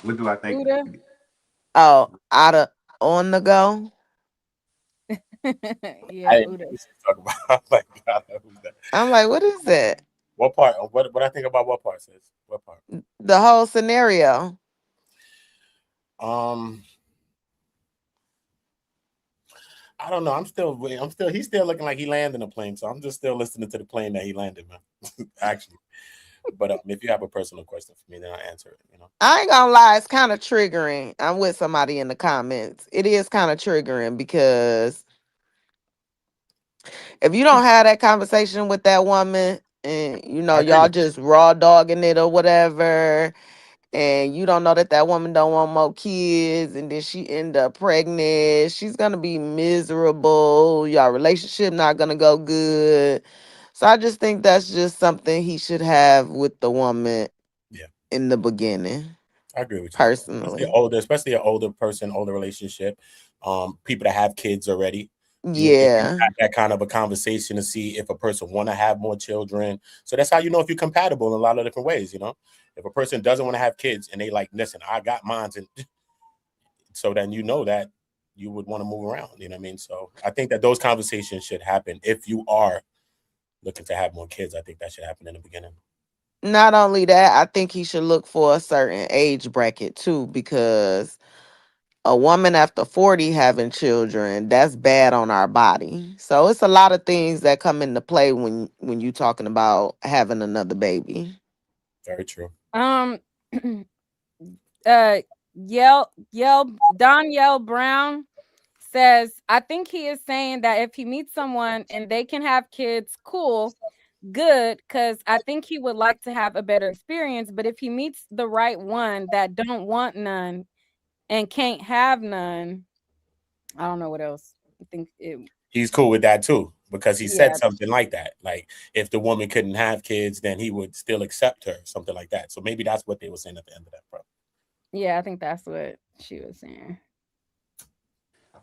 what do I think? Uda. Oh, out of on the go. Yeah, I didn't know Uda. we should talk about. I'm like, God, who's that? I'm like, what is that? What part? What I think about what part says? What part? The whole scenario. Um, I don't know. I'm still. He's still looking like he landed a plane. So I'm just still listening to the plane that he landed, man. Actually, but if you have a personal question for me, then I'll answer it. You know. I ain't gonna lie, it's kind of triggering. I'm with somebody in the comments. It is kind of triggering because if you don't have that conversation with that woman and I agree y'all with you. just raw dogging it or whatever, and you don't know that that woman don't want more kids, and then she end up pregnant, she's gonna be miserable. Y'all relationship not gonna go good. So I just think that's just something he should have with the woman Yeah, in the beginning, I agree with you. personally. Especially an older person, older relationship. People that have kids already. You can Yeah. have that kind of a conversation to see if a person want to have more children. So that's how you know if you're compatible in a lot of different ways. You know, if a person doesn't want to have kids and they like, listen, I got mine, and so then you know that you would want to move around. You know what I mean? So I think that those conversations should happen if you are looking to have more kids. I think that should happen in the beginning. Not only that, I think he should look for a certain age bracket too, because a woman after 40 having children, that's bad on our body. So it's a lot of things that come into play when you talking about having another baby. Very true. Um uh Yell Danielle Brown says, I think he is saying that if he meets someone and they can have kids, cool, good, because I think he would like to have a better experience. But if he meets the right one that don't want none and can't have none, I don't know what else. I think it, He's cool with that too because he said yeah, something like that. Like if the woman couldn't have kids, then he would still accept her, something like that. So maybe that's what they were saying at the end of that, bro. yeah, I think that's what she was saying.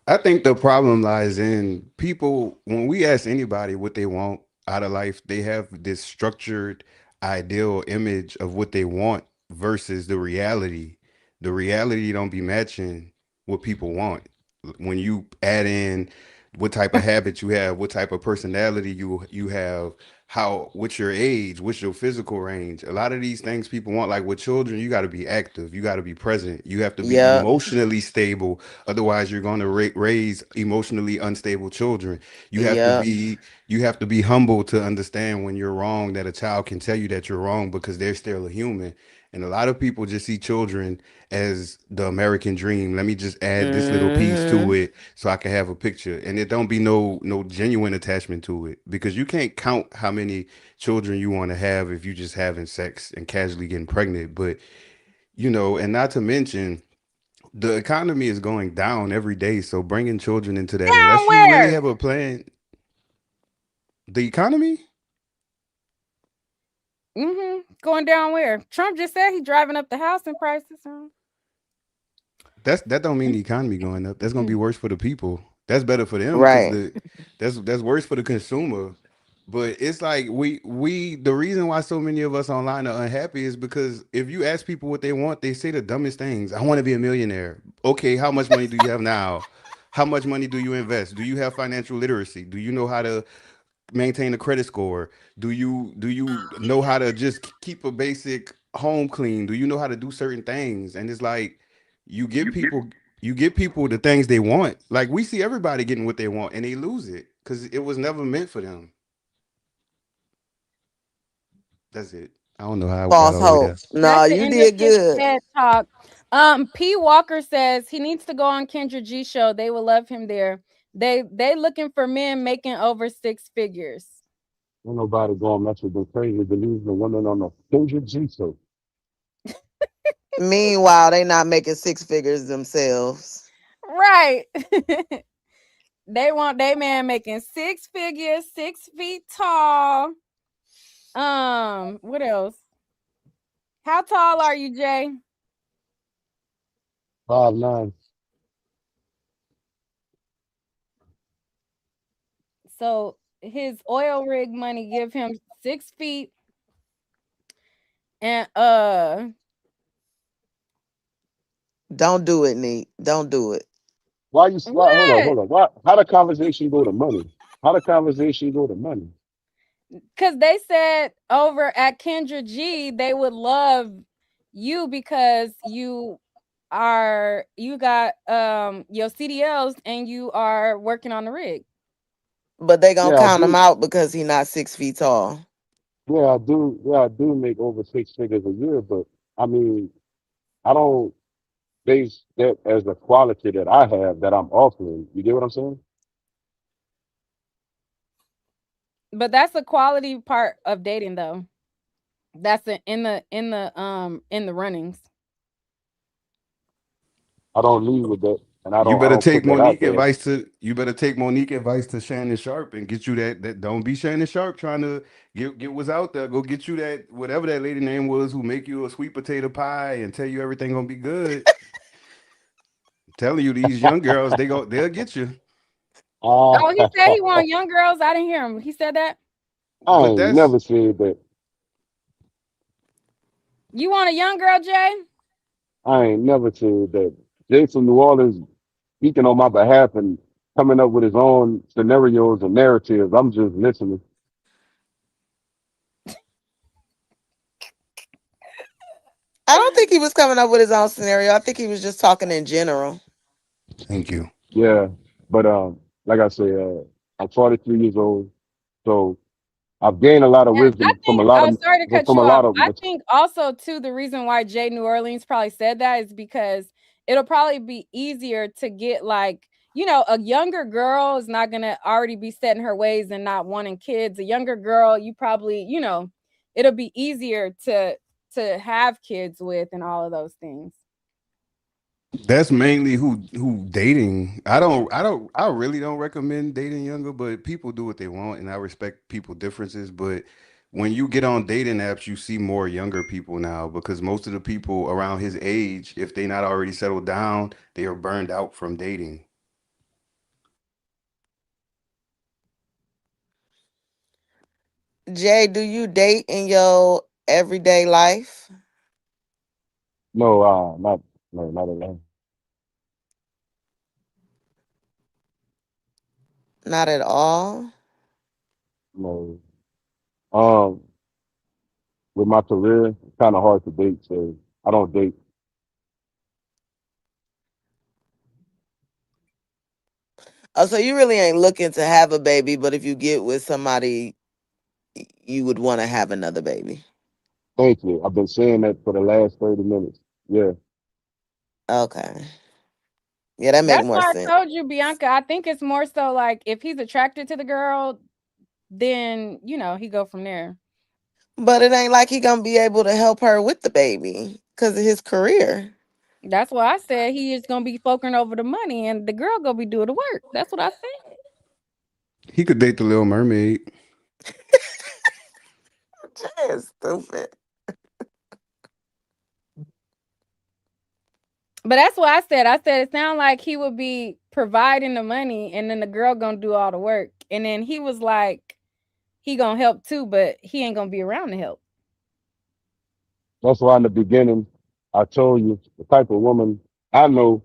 I think the problem lies in people when we ask anybody what they want out of life, they have this structured ideal image of what they want versus the reality. The reality don't be matching what people want. When you add in what type of habits you have, what type of personality you have, how what's your age, what's your physical range. A lot of these things people want, like with children, you got to be active, you got to be present, you have to be Yep. emotionally stable. Otherwise, you're going to raise emotionally unstable children. You have to Yep. be you have to be humble to understand when you're wrong. That a child can tell you that you're wrong because they're still a human. And a lot of people just see children as the American dream. Let me just add this little piece to Hmm. it so I can have a picture. And it don't be no genuine attachment to it because you can't count how many children you want to have if you just having sex and casually getting pregnant. But and not to mention The economy is going down every day, so bringing children into that, Down unless you really where? have a plan, the economy, Going down where? Trump just said he driving up the housing prices. Huh? that don't mean the economy going up. That's gonna be worse for the people. That's better for them because Right. that's worse for the consumer. But it's like we the reason why so many of us online are unhappy is because if you ask people what they want, they say the dumbest things. I want to be a millionaire. Okay, how much money do you have now? How much money do you invest? Do you have financial literacy? Do you know how to maintain a credit score? Do you know how to just keep a basic home clean? Do you know how to do certain things? And it's like you give people you give people the things they want. Like we see everybody getting what they want and they lose it because it was never meant for them. That's it. I don't know how I got False all the way hope. there. No, That's the you end of did his good. TED talk. P. Walker says he needs to go on Kendra G show. They will love him there. They looking for men making over six figures. Ain't nobody going mess with them crazy delusional women on the Kendrick G show. Meanwhile, they not making six figures themselves. Right. They want they man making six figures, 6 feet tall. What else? How tall are you, Jay? 5'9". So his oil rig money give him 6 feet and Don't do it, Neat. Don't do it. Why hold on, what? hold on. Why how the conversation go to money? How the conversation go to money? Because they said over at Kendra G, they would love you because you got your CDLs and you are working on the rig. But they gonna Yeah, I count him do. out because he not 6 feet tall. Yeah, I do make over six figures a year, but I mean, I don't base that as a quality that I have that I'm offering. You get what I'm saying? But that's a quality part of dating though. That's in the runnings. I don't lead with that, and You I better don't put take that out Monique there. advice to you better take Monique advice to Shannon Sharp and get you that don't be Shannon Sharp trying to get what's out there. Go get you that whatever that lady name was who make you a sweet potato pie and tell you everything gonna be good. Telling you these young girls they'll get you. Ah, Oh, he said he want young girls. I didn't hear him. He said that. I But ain't that's never said that. You want a young girl, Jay? I ain't never said that. Jay from New Orleans speaking on my behalf and coming up with his own scenarios and narratives. I'm just listening. I don't think he was coming up with his own scenario. I think he was just talking in general. thank you. Yeah, but like I say, I'm 43 years old, so I've gained a lot of And I wisdom from a think, lot oh, of sorry to cut from you a off. lot of. I think also too the reason why Jay New Orleans probably said that is because it'll probably be easier to get like a younger girl is not gonna already be set in her ways and not wanting kids. A younger girl, you probably it'll be easier to have kids with and all of those things. That's mainly who dating. I really don't recommend dating younger, but people do what they want and I respect people differences, but when you get on dating apps, you see more younger people now because most of the people around his age, if they not already settled down, they are burned out from dating. Jay, do you date in your everyday life? No, not no, not at all. Not at all. No, um, with my career, it's kind of hard to date, so I don't date. Oh, so you really ain't looking to have a baby, but if you get with somebody, you would want to have another baby. Thank you. I've been saying that for the last 30 minutes. Yeah, Okay. Yeah, that make That's more why I sense. told you, Bianca. I think it's more so like if he's attracted to the girl, then he go from there. But it ain't like he gonna be able to help her with the baby because of his career. That's why I said he is gonna be fucking over the money and the girl gonna be doing the work. That's what I said. He could date the Little Mermaid. Jay is stupid. But that's what I said. I said it sounded like he would be providing the money and then the girl gonna do all the work. And then he was like, he gonna help too, but he ain't gonna be around to help. That's why in the beginning I told you the type of woman I know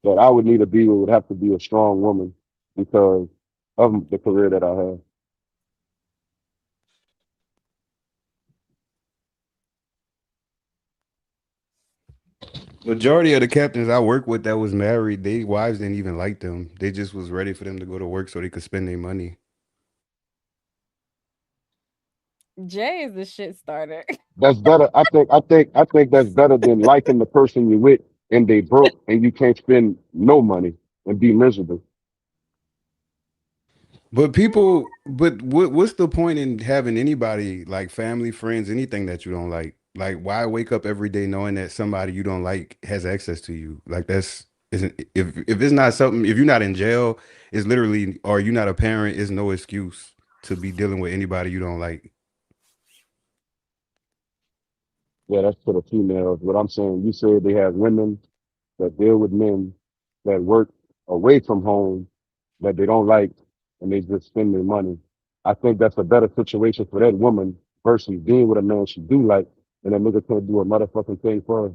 that I would need to be with would have to be a strong woman because of the career that I have. Majority of the captains I work with that was married, they wives didn't even like them. They just was ready for them to go to work so they could spend their money. Jay is the shit starter. That's better. I think that's better than liking the person you with and they broke and you can't spend no money and be miserable. But what's the point in having anybody like family, friends, anything that you don't like? Like, why wake up every day knowing that somebody you don't like has access to you? Like, that's isn't if it's not something, if you're not in jail, it's literally, or you're not a parent, it's no excuse to be dealing with anybody you don't like. Yeah, that's for the females. What I'm saying, you said they have women that deal with men that work away from home that they don't like and they just spend their money. I think that's a better situation for that woman versus being with a man she do like and that nigga can't do a motherfucking thing for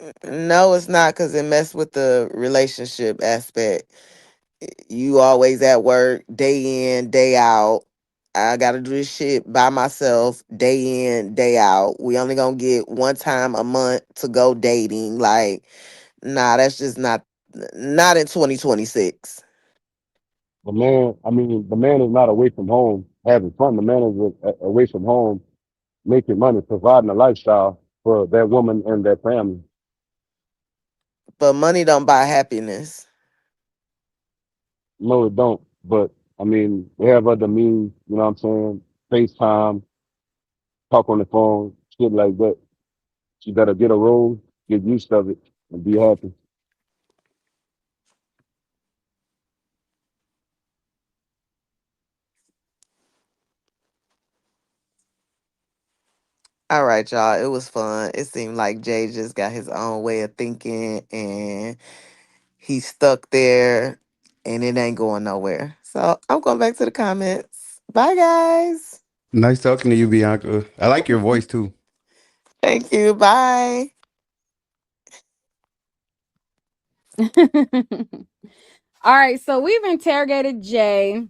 her. No, it's not because it messed with the relationship aspect. You always at work, day in, day out. I gotta do this shit by myself, day in, day out. We only gonna get one time a month to go dating. Like, nah, that's just not in 2026. The man is not away from home having fun. The man is away from home making money, providing a lifestyle for that woman and that family. But money don't buy happiness. No, it don't. But they have other means, you know what I'm saying? FaceTime, talk on the phone, shit like that. You gotta get a role, get used of it, and be happy. All right, y'all. It was fun. It seemed like Jay just got his own way of thinking and he's stuck there and it ain't going nowhere. So I'm going back to the comments. Bye, guys. Nice talking to you, Bianca. I like your voice too. Thank you. Bye. All right, so we've interrogated Jay.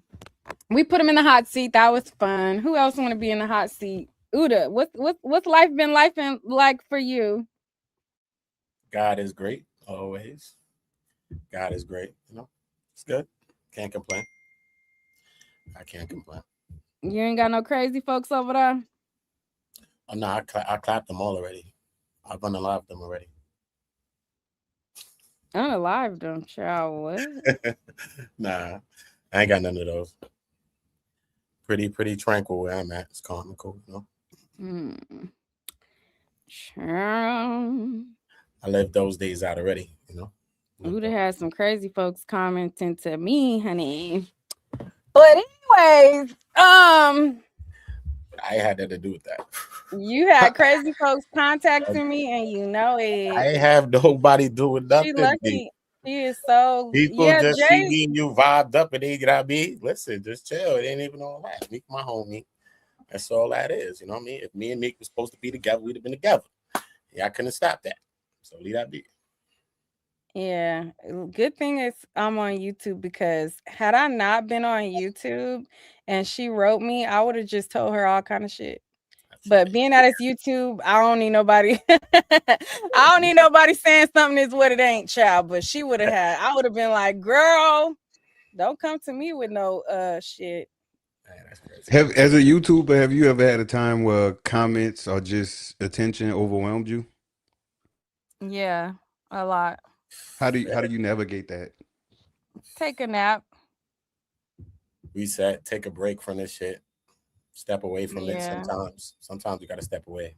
We put him in the hot seat. That was fun. Who else want to be in the hot seat? Uda, what's life been like for you? God is great always. God is great. It's good. Can't complain. I can't complain. You ain't got no crazy folks over there? Oh no, I clapped them all already. I've unalived them already. Unalive them, child. What? Nah, I ain't got none of those. Pretty tranquil where I'm at. It's calm and cool. Hmm. Child. I lived those days out already. Lived Uda those. had some crazy folks commenting to me, honey. But anyways, I had that to do with that. you had crazy folks contacting me, and you know I it. ain't have nobody doing She nothing. lucky. She is so People yeah. just see Jay. me and you vibed up and they got me. Listen, just chill. It ain't even all that. Meek my homie. That's all that is. You know what I mean? If me and Meek was supposed to be together, we'd have been together. Yeah, I couldn't stop that. So leave that be. Yeah, good thing is I'm on YouTube because had I not been on YouTube and she wrote me, I would have just told her all kind of shit. But being that it's YouTube, I don't need nobody. I don't need nobody saying something is what it ain't, child. But she would have had. I would have been like, girl, don't come to me with no shit. Man, that's crazy. Have As a YouTuber, have you ever had a time where comments or just attention overwhelmed you? Yeah, a lot. How do you navigate that? Take a nap. Reset, take a break from this shit, step away from it. Yeah. Sometimes you got to step away.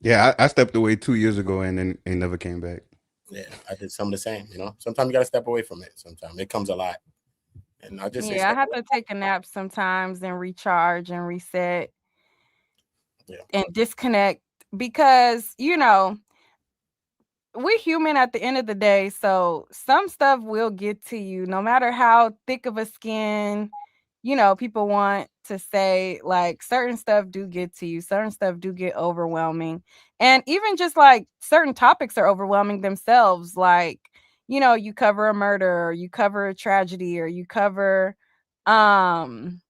Yeah, I stepped away 2 years ago and then and never came back. Yeah, I did some of the same. Sometimes you got to step away from it. Sometimes it comes a lot, and I just say Yeah, I step have away. to take a nap sometimes and recharge and reset Yeah, and disconnect because, we're human at the end of the day, so some stuff will get to you no matter how thick of a skin, people want to say, like, certain stuff do get to you, certain stuff do get overwhelming. And even just like certain topics are overwhelming themselves, like, you cover a murder or you cover a tragedy or you cover um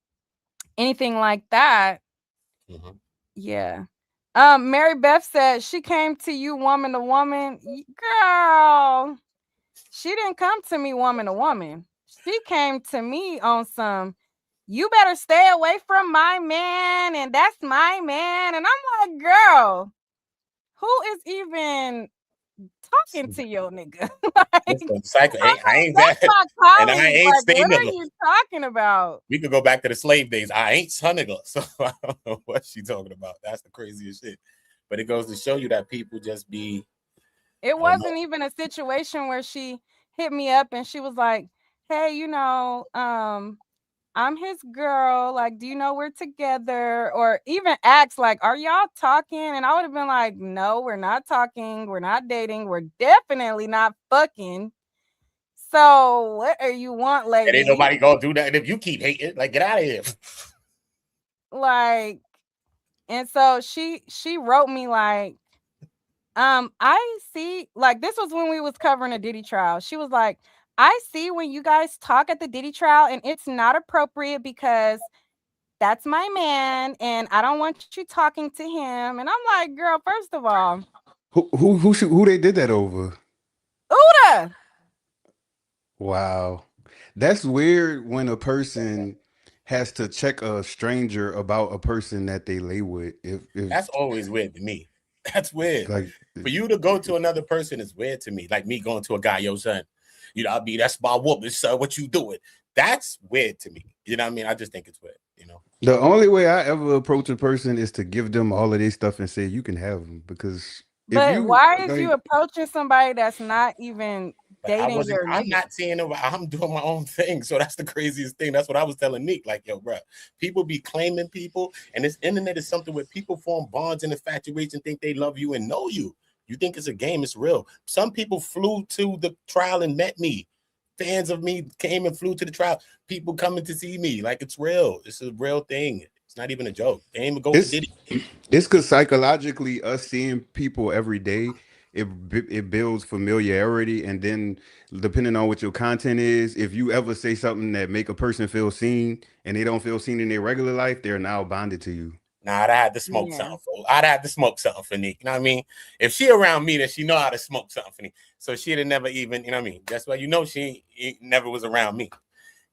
anything like that. hmm Yeah. Mary Beth said she came to you woman to woman. Girl, she didn't come to me woman to woman. She came to me on some, you better stay away from my man, and that's my man. And I'm like, girl, who is even talking to your nigga? Like, listen, cycle. I ain't that's that, my and I colleague. ain't Like, say what are nigga. you talking about? We could go back to the slave days. I ain't son nigga, so I don't know what she talking about. That's the craziest shit. But it goes to show you that people just be, It I don't know. wasn't even a situation where she hit me up and she was like, hey, I'm his girl. Like, do you know we're together? Or even ask, like, are y'all talking? And I would have been like, no, we're not talking. We're not dating. We're definitely not fucking. So, what are you want, And ain't lady? nobody gonna do that. And if you keep hating, like get out of here. Like, and so she wrote me like, I see, like, this was when we was covering a Diddy trial. She was like, I see when you guys talk at the Diddy trial and it's not appropriate because that's my man and I don't want you talking to him. And I'm like, girl, first of all, Who they did that over? Uda. Wow. That's weird when a person has to check a stranger about a person that they lay with. If That's always weird to me. That's weird. like For you to go to another person is weird to me. Like me going to a guy, yo, son, I mean, that's my woman, son. What you doing? That's weird to me. You know what I mean? I just think it's weird. the only way I ever approach a person is to give them all of their stuff and say you can have them because if But you why is you like approaching somebody that's not even But dating your I'm nigga? not seeing it. I'm doing my own thing. So that's the craziest thing. That's what I was telling Nick. Like, yo, bro, people be claiming people, and this internet is something where people form bonds and infatuation, think they love you and know you. You think it's a game, it's real. Some people flew to the trial and met me. Fans of me came and flew to the trial. People coming to see me. Like, it's real. It's a real thing. It's not even a joke. They ain't even go for it's Diddy. it's because psychologically us seeing people every day it builds familiarity and then depending on what your content is if you ever say something that make a person feel seen and they don't feel seen in their regular life they're now bonded to you. Nah, I'd have to smoke Yeah. something. I'd have to smoke something for Nick. You know what I mean? If she around me, then she know how to smoke something for me. So she'd have never even, you know what I mean? That's why she never was around me.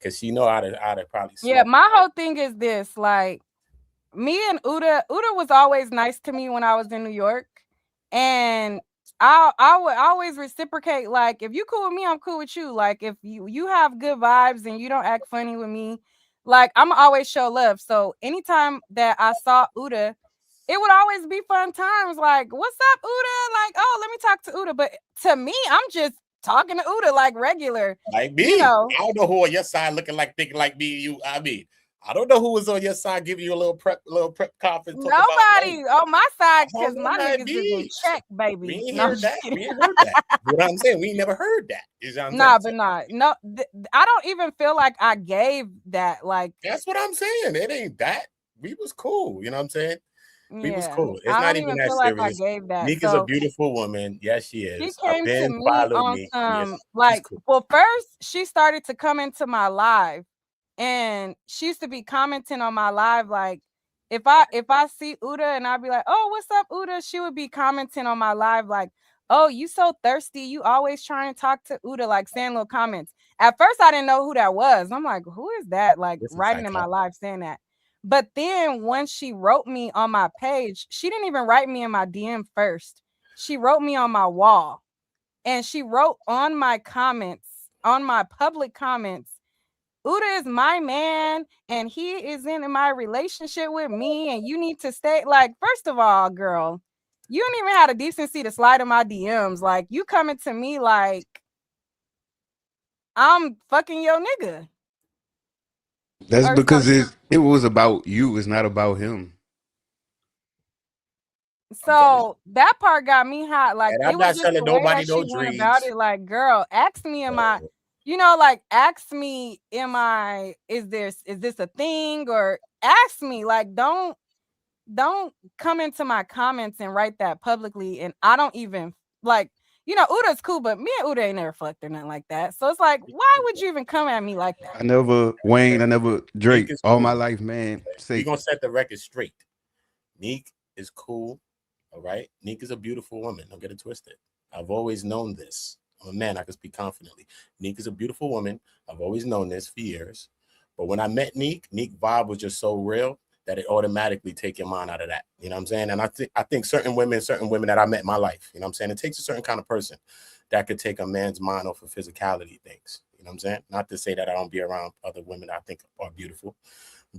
Cause she know how to probably Yeah, smoke. my whole thing is this, like, me and Uda was always nice to me when I was in New York. And I would always reciprocate, like, if you cool with me, I'm cool with you. Like, if you have good vibes and you don't act funny with me, like, I'm always show love. So anytime that I saw Uda, it would always be fun times. Like, what's up, Uda? Like, oh, let me talk to Uda. But to me, I'm just talking to Uda like regular, Like you me. know. I don't know who on your side looking like thinking like me and you. I mean, I don't know who was on your side giving you a little prep conference talk about hey, Nobody on my side I because don't know my nothing niggas is in bees. check, We baby. ain't No, I'm heard just that. kidding. We ain't heard that. You know what I'm saying? We ain't never heard that. You know what I'm saying? Nah, So but nah, no, I don't even feel like I gave that. Like, that's what I'm saying. It ain't that. We was cool. You know what I'm saying? We was yeah, cool. It's I not don't even even that feel like I serious. gave that. Nick is a So beautiful woman. Yes, she she is. I've came to been me followed on me. Yes, some, she's like, cool. well, first she started to come into my live, and she used to be commenting on my live, like, if I see Uda and I'd be like, oh, what's up, Uda? She would be commenting on my live like, oh, you so thirsty. You always trying to talk to Uda, like saying little comments. At first, I didn't know who that was. I'm like, who is that? Like This is writing in my psychology. live saying that. But then when she wrote me on my page, she didn't even write me in my DM first. She wrote me on my wall, and she wrote on my comments, on my public comments, Uda is my man and he is in my relationship with me and you need to stay. Like, first of all, girl, you don't even have the decency to slide in my DMs. Like, you coming to me like I'm fucking your nigga That's or because something. it was about you. It's not about him. I'm telling you. So that part got me hot. Like, And it I'm was not just selling the way nobody that no she went about dreams. it. Like, girl, ask me, am I, Uh, like, ask me, is this a thing? Or ask me, like, don't come into my comments and write that publicly. And I don't even like, Uda's cool, but me and Uda ain't never fucked or nothing like that. So it's like, why would you even come at me like that? I never Wayne. I never Neek Drake. is All my cool. life, man. We Say gonna set the record straight. Neek is cool. All right. Neek is a beautiful woman. Don't get it twisted. I've always known this. I'm a man. I can speak confidently. Neek is a beautiful woman. I've always known this for years. But when I met Neek vibe was just so real that it automatically take your mind out of that. You know what I'm saying? And I think certain women that I met in my life, you know what I'm saying? It takes a certain kind of person that could take a man's mind off of physicality things. You know what I'm saying? Not to say that I don't be around other women that I think are beautiful,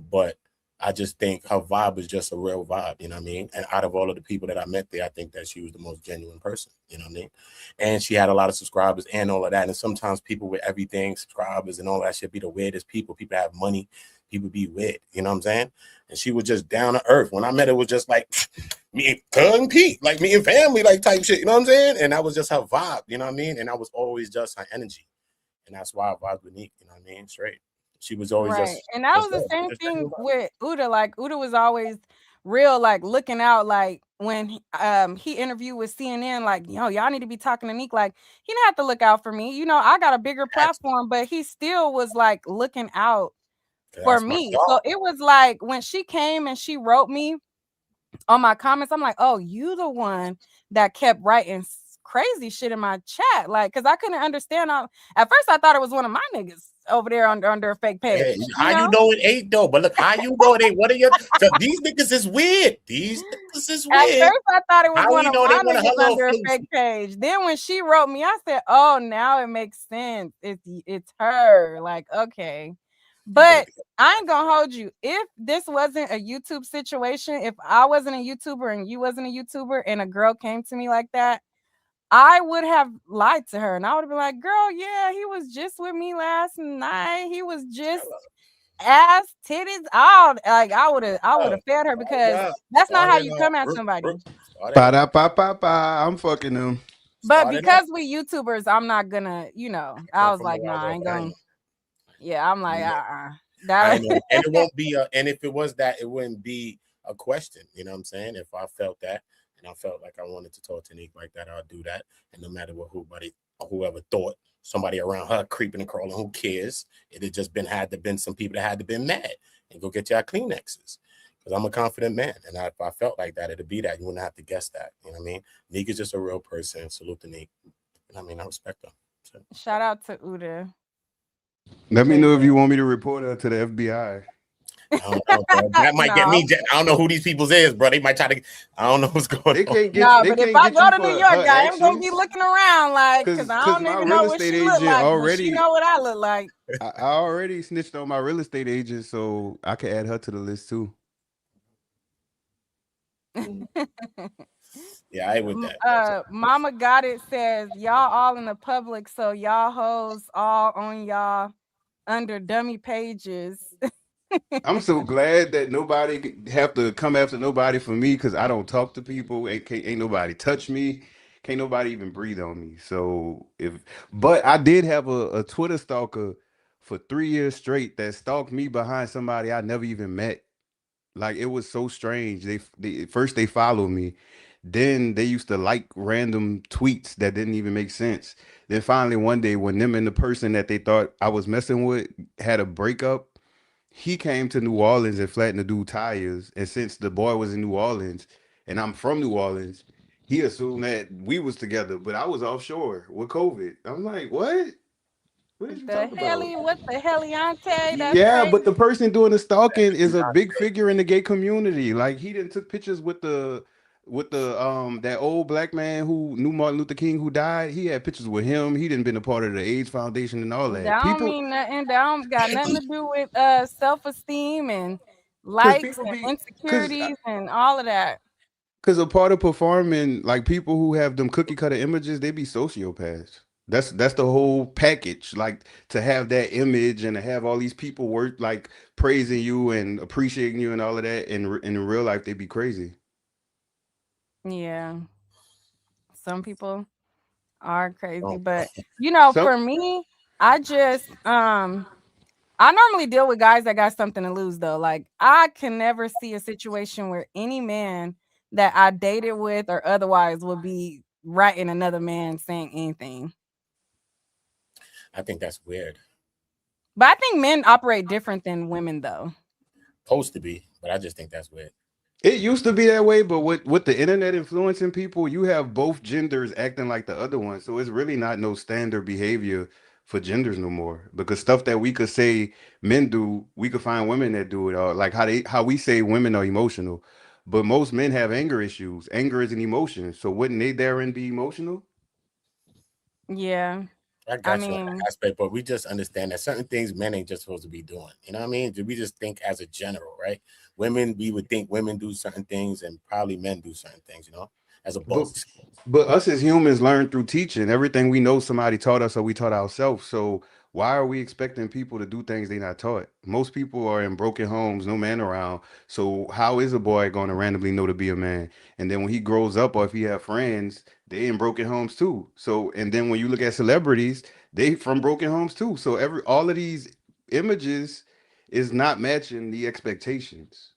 but I just think her vibe was just a real vibe, you know what I mean? And out of all of the people that I met there, I think that she was the most genuine person, you know what I mean? And she had a lot of subscribers and all of that. And sometimes people with everything, subscribers and all that shit, be the weirdest people. People have money, people be weird, you know what I'm saying? And she was just down to earth. When I met her, it was just like me and cousin Pete, like me and family, like type shit, you know what I'm saying? And that was just her vibe, you know what I mean? And that was always just her energy. And that's why I vibed with Nick, you know what I mean? Straight. She was always Right. And that just was the there, same just thing genuine vibe. with Uda. Like, Uda was always real, like looking out, like when he interviewed with CNN, like, y'all need to be talking to Neek. Like, he didn't have to look out for me. I got a bigger That's, platform, but he still was like looking out for that's my me. So dog. it was like when she came and she wrote me on my comments, I'm like, oh, you the one that kept writing crazy shit in my chat. Like, cause I couldn't understand at first I thought it was one of my niggas over there under a fake Hey, page, how you know it ain't though? But look, how you know it ain't? What are your? So these niggas is weird. These niggas is At weird. first, I thought it was How one we of know they my want a niggas hello under a face? fake page. Then when she wrote me, I said, "Oh, now it makes sense. It's her." Like, okay, You better but be. I ain't gonna hold you. If this wasn't a YouTube situation, if I wasn't a YouTuber and you wasn't a YouTuber, and a girl came to me like that, I would have lied to her, and I would have been like, "Girl, yeah, he was just with me last night. He was just ass, titties, all like I would have fed her because that's not how Started you off. come at somebody." Started pa off. da pa pa pa. I'm fucking them. But Started off. because we YouTubers, I'm not gonna, I Come was from like, where I nah, I was. ain't I ain't gonna. know. Yeah, I'm I like, ain't know. I that. know. And it won't be. And if it was that, it wouldn't be a question. You know what I'm saying? If I felt that, and I felt like I wanted to talk to Nick like that, I'll do that. And no matter what whoever thought somebody around her creeping and crawling, who cares? It had just had to been some people that had to been mad and go get y'all Kleenexes. Because I'm a confident man, and if I felt like that, it'd be that. You wouldn't have to guess that. You know what I mean? Nick is just a real person. Salute to Nick. I mean, I respect him. So, Shout out to Uda, Let me cause know if you want me to report her to the FBI. I don't know, bro. That might get no, me. I don't know who these people is, bro. They might try to. I don't know what's going They on. can't get no. they But if can't I get go you to New for York, her I am gonna be actions. looking around like, cause I Cause don't my even real know what estate she look agent like, but she already know what I look like. I already snitched on my real estate agent, so I can add her to the list too. Yeah, I ain't with that. Mama got it says y'all all in the public, so y'all hoes all on y'all under dummy pages. I'm so glad that nobody have to come after nobody for me because I don't talk to people. Ain't nobody touch me. Can't nobody even breathe on me. So but I did have a Twitter stalker for 3 years straight that stalked me behind somebody I never even met. Like it was so strange. They first they followed me, then they used to like random tweets that didn't even make sense. Then finally one day when them and the person that they thought I was messing with had a breakup, he came to New Orleans and flattened the dude tires. And since the boy was in New Orleans and I'm from New Orleans, he assumed that we was together, but I was offshore with COVID. I'm like, what? What did you The talk about? helly, what the heliante? That's Yeah, crazy. but the person doing the stalking is a big figure in the gay community. Like he didn't took pictures with the that old black man who knew Martin Luther King who died. He had pictures with him. He didn't been a part of the AIDS Foundation and all That that. don't People mean nothing. That don't got nothing to do with self-esteem and because likes people and be because insecurities and all of that. Because a part of performing, like people who have them cookie cutter images, they be sociopaths. That's the whole package. Like to have that image and to have all these people work like praising you and appreciating you and all of that, in real life they be crazy. Yeah, some people are crazy, Oh, but Some for me, I just I normally deal with guys that got something to lose though. Like I can never see a situation where any man that I dated with or otherwise would be writing another man saying anything. I think that's weird. But I think men operate different than women though. Supposed to be, but I just think that's weird. It used to be that way, but with the internet influencing people, you have both genders acting like the other one. So it's really not no standard behavior for genders no more. Because stuff that we could say men do, we could find women that do it. Or like how we say women are emotional. But most men have anger issues. Anger is an emotion. So wouldn't they therein be emotional? Yeah. I I got you on that mean, aspect, but we just understand that certain things men ain't just supposed to be doing. You know what I mean? We just think as a general, right? Women, we would think women do certain things, and probably men do certain things. You know, as a But bulk. but us as humans learn through teaching. Everything we know somebody taught us or we taught ourselves. So why are we expecting people to do things they not taught? Most people are in broken homes, no man around. So how is a boy going to randomly know to be a man? And then when he grows up or if he have friends, they in broken homes too. So and then when you look at celebrities, they from broken homes too. So every all of these images is not matching the expectations.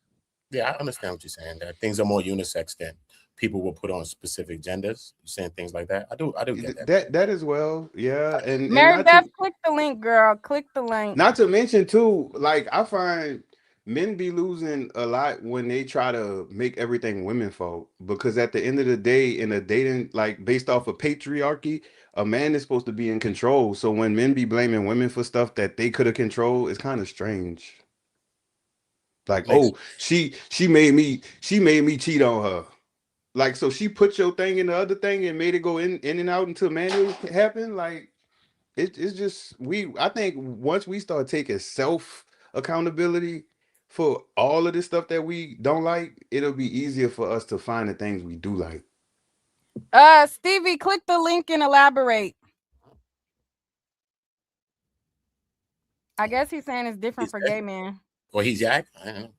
Yeah, I understand what you're saying. That things are more unisex than people will put on specific genders. You're saying things like that. I do get that. That as well, yeah, and Mary Beth, click the link, girl. Click the link. not to mention too, like I find men be losing a lot when they try to make everything women fault. Because at the end of the day, in a dating like based off of patriarchy, a man is supposed to be in control. So when men be blaming women for stuff that they could have controlled, it's kind of strange. Like, Makes oh, she made me cheat on her. Like, so she put your thing in the other thing and made it go in and out until manual happened. Like, it's just I think once we start taking self accountability for all of this stuff that we don't like, it'll be easier for us to find the things we do like. Stevie, click the link and elaborate. I guess he's saying it's different he's for gay gay men. or he's yak. I don't know.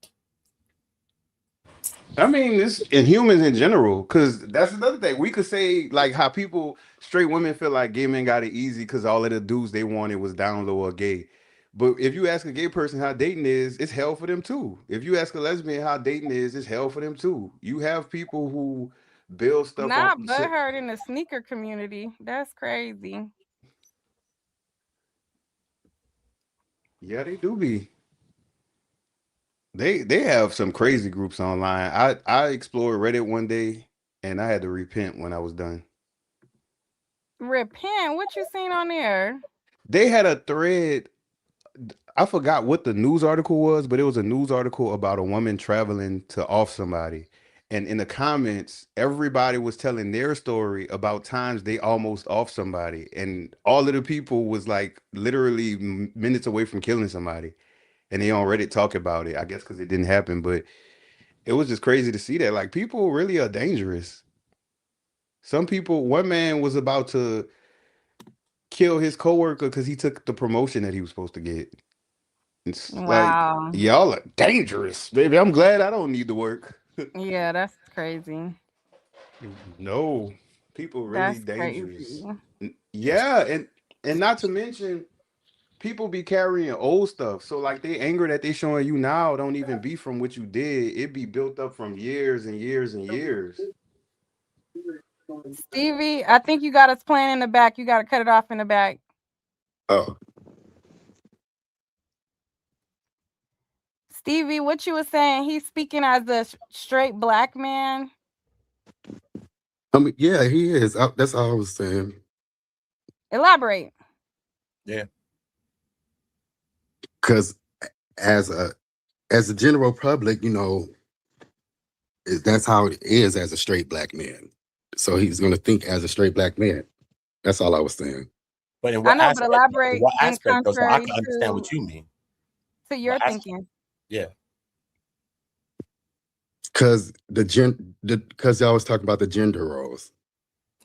I mean, it's in humans in general, because that's another thing. We could say like how people, straight women feel like gay men got it easy because all of the dudes they wanted was down low or gay. But if you ask a gay person how dating is, it's hell for them too. If you ask a lesbian how dating is, it's hell for them too. You have people who build stuff on. Not butthurt in the sneaker community. That's crazy. Yeah, they do be. They have some crazy groups online. I explored Reddit one day and I had to repent when I was done. Repent. What you seen on there? They had a thread. I forgot what the news article was, but it was a news article about a woman traveling to off somebody. And in the comments, everybody was telling their story about times they almost off somebody. And all of the people was like literally minutes away from killing somebody. And they on Reddit talk about it, I guess because it didn't happen. But it was just crazy to see that. Like people really are dangerous. Some people, one man was about to kill his coworker because he took the promotion that he was supposed to get. It's like Wow. y'all are dangerous, baby. I'm glad I don't need to work. Yeah, that's crazy. No, people really That's crazy. dangerous. That's Yeah, and not to mention people be carrying old stuff. So like they anger that they showing you now don't even be from what you did. It be built up from years and years and years. Stevie, I think you got us playing in the back. You got to cut it off in the back. Oh, Stevie, what you were saying? He's speaking as a straight black man. I mean, yeah, he is. That's all I was saying. Elaborate. yeah. Because as a general public, that's how it is as a straight black man. So he's going to think as a straight black man. That's all I was saying. But in I what know, but aspect? In elaborate what in aspect though? So I contrary can understand what you mean. to your What aspect? thinking. Yeah. Because because y'all was talking about the gender roles,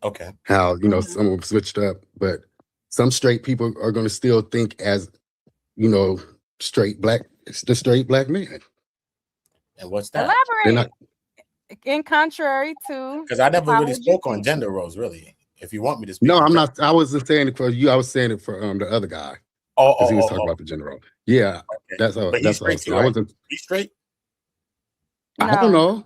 Okay. how Mhm. some have switched up, but some straight people are going to still think as you know straight black, the straight black man. And what's that? They're not. Elaborate. In contrary to Because I never how really would you spoke on think? gender roles, really. If you want me to speak No, on I'm gender. not. I wasn't saying it for you. I was saying it for the other guy Oh, because oh, he was oh, talking oh. about the gender role. Yeah, Okay. that's all. But he's That's all I straight was too, saying. I right? wasn't. He's straight. I don't No. know.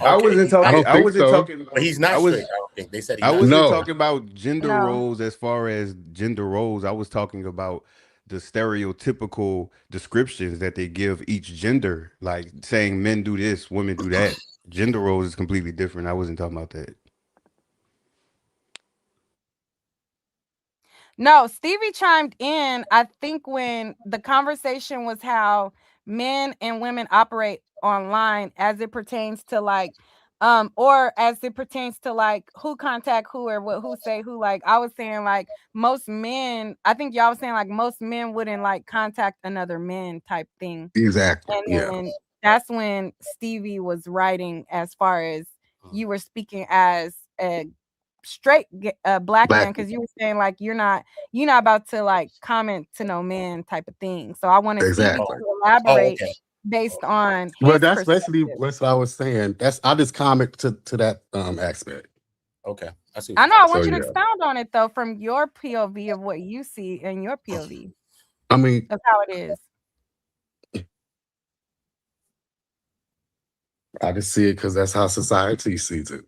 I Okay. wasn't I talking. don't I think wasn't so. talking But about. he's not straight. I don't think they said he's I not wasn't straight. No. talking about gender No. roles as far as gender roles. I was talking about the stereotypical descriptions that they give each gender, like saying men do this, women do that. Gender roles is completely different. I wasn't talking about that. No, Stevie chimed in, I think, when the conversation was how men and women operate online as it pertains to like or as it pertains to like who contact who or what who say who. Like I was saying like most men, I think y'all was saying like most men wouldn't like contact another man type thing. Exactly. And Yeah. then that's when Stevie was writing as far as you were speaking as a straight black man Black. because you were saying like you're not about to like comment to no man type of thing. So I wanted Stevie Exactly. to Oh, elaborate okay. based on Well, his that's basically perspective. what I was saying. That's I just comment to that aspect. Okay. I see what I you're know I saying. So want you to yeah. expound on it though from your POV of what you see in your POV I mean, of how it is. I just see it because that's how society sees it.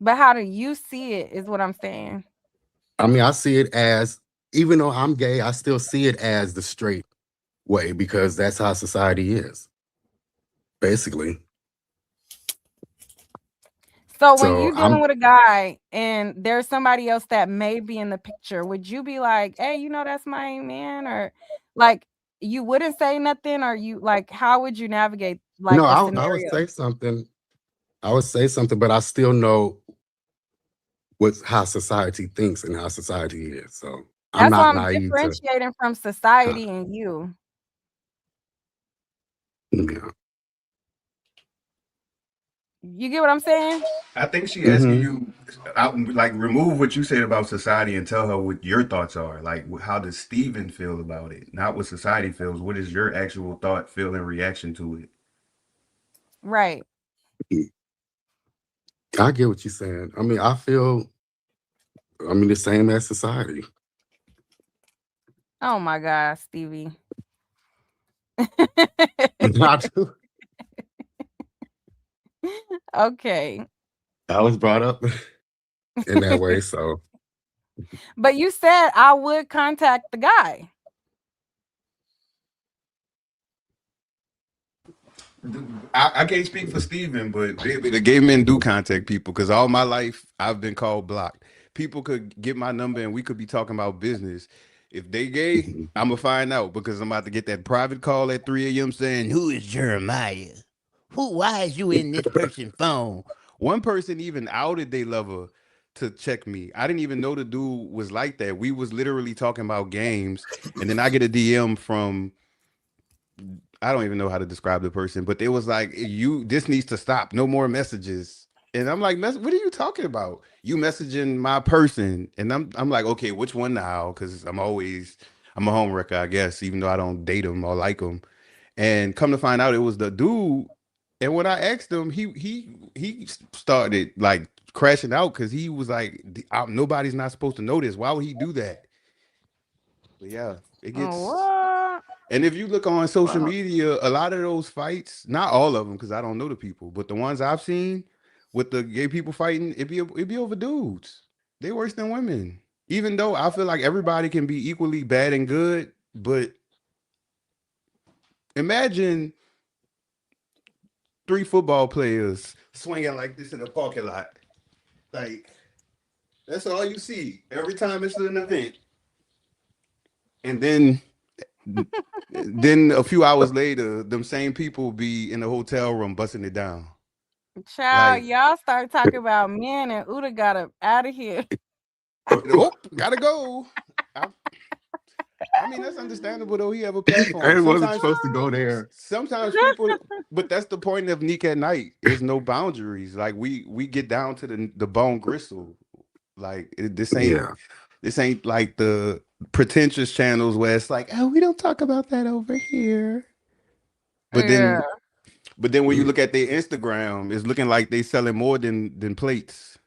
But how do you see it is what I'm saying. I mean, I see it as even though I'm gay, I still see it as the straight way because that's how society is, basically. So when So you dealing I'm with a guy and there's somebody else that may be in the picture, would you be like, "Hey, that's my man," or like you wouldn't say nothing, or you like how would you navigate no, like a I would scenario? say something. I would say something, but I still know what's how society thinks and how society is. So I'm That's why not I'm naive to differentiating from uh, society and you. yeah. You get what I'm saying? I think she asking Hmm. you, like, remove what you said about society and tell her what your thoughts are. Like, how does Steven feel about it? Not what society feels. What is your actual thought, feel, and reaction to it? Right. I get what you're saying. I mean, I feel the same as society. Oh my God, Stevie. I do. Okay. I was brought up in that way, so But you said I would contact the guy. I can't speak for Steven, but the gay men do contact people because all my life I've been called blocked. People could get my number and we could be talking about business. If they gay, mhm. I'm gonna find out because I'm about to get that private call at 3 a.m. saying, "Who is Jeremiah? Who? Why is you in this person's phone?" One person even outed they lover to check me. I didn't even know the dude was like that. We was literally talking about games, and then I get a DM from I don't even know how to describe the person, but it was like you this needs to stop. No more messages. And I'm like, what are you talking about? You messaging my person. And I'm like, okay, which one now? Because I'm a homewrecker, I guess, even though I don't date him or like him. And come to find out it was the dude. And when I asked him, he started like crashing out because he was like, nobody's not supposed to know this. Why would he do that? But yeah, it gets What? and if you look on social Well, media, a lot of those fights, not all of them, because I don't know the people, but the ones I've seen with the gay people fighting, it be over dudes. They worse than women. Even though I feel like everybody can be equally bad and good, but imagine three football players swinging like this in a parking lot. Like that's all you see every time it's an event. And then a few hours later, them same people be in the hotel room busting it down. child, Like, y'all start talking about men and Uda got up out of here. oh, gotta go. I, I mean, that's understandable though. He have a platform. It wasn't supposed to go there. Sometimes people, but that's the point of Nick at Night. Is no boundaries. Like we get down to the bone gristle. Like Yeah. this ain't like the pretentious channels where it's like, oh, we don't talk about that over here. But Yeah. then, but then when you look at their Instagram, it's looking like they selling more than plates.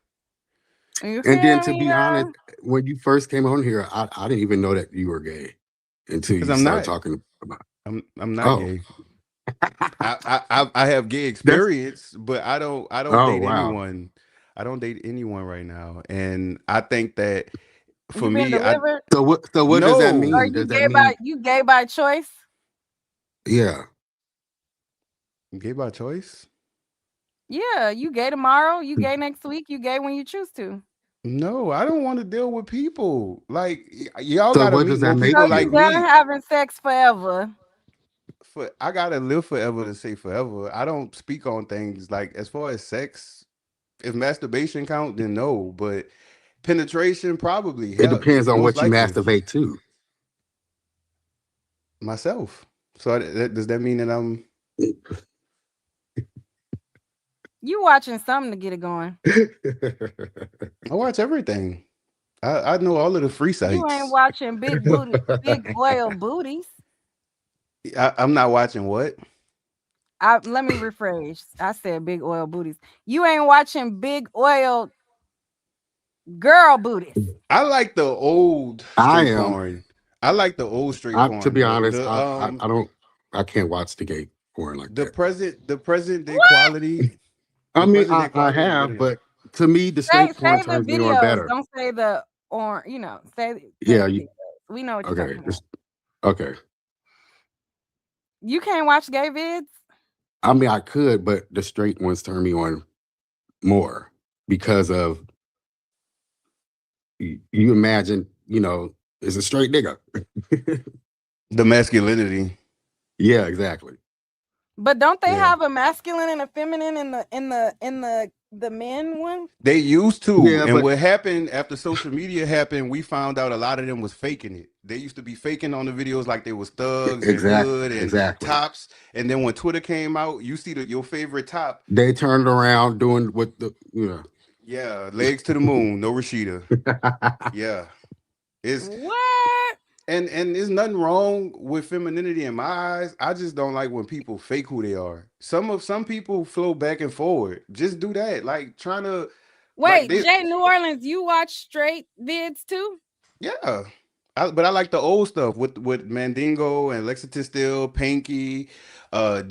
You And then feel to me? be honest, when you first came on here, I didn't even know that you were gay until Because you I'm started not. talking about. I'm not Oh, gay. I have gay that's experience, but I don't oh date wow. anyone. I don't date anyone right now, and I think that for You been me, I delivered? So what does that Or no. mean? Does that mean you gay by choice? yeah? Gay by choice? Yeah, you gay tomorrow, you gay next week, you gay when you choose to. No, I don't want to deal with people. Like y'all So gotta what meet does more that So people make you like you? done me. having sex forever. I gotta live forever to say forever. I don't speak on things like as far as sex. If masturbation count, then no. But penetration, probably. It Hell, depends on most what you likely masturbate to. myself. So does that mean that I'm? You watching something to get it going. I watch everything. I know all of the free You ain't sites. watching big oil booties. I'm not watching what? Let me rephrase. I said big oil booties. You ain't watching big oil girl booties. I like the old I straight am. porn. I like the old straight To porn. be The honest, the I don't. I can't watch the gay porn like that. the present day What? quality. I The mean, present day I quality is have, better. but to me, the straight porn Say the turns me on videos. better. Don't say the or say Yeah. the videos. We know what you're Okay. talking about. Okay. You can't watch gay vids? I mean, I could, but the straight ones turn me on more because of you imagine, it's a straight nigga. The masculinity. Yeah, exactly. But don't they Yeah. have a masculine and a feminine in the men one? They used to, Yeah, and but what happened after social media happened, we found out a lot of them was faking it. They used to be faking on the videos like they was thugs and hood and exactly. tops. And then when Twitter came out, you see your favorite top, They turned around doing what yeah, legs to the moon, no Rashida. Yeah. It's What? and there's nothing wrong with femininity in my eyes. I just don't like when people fake who they are. Some people flow back and forward. Just do that. Like trying to like Wait, they Jay New Orleans, you watch straight vids too? yeah. But I like the old stuff with Mandingo and Lexington Steel, Panky, James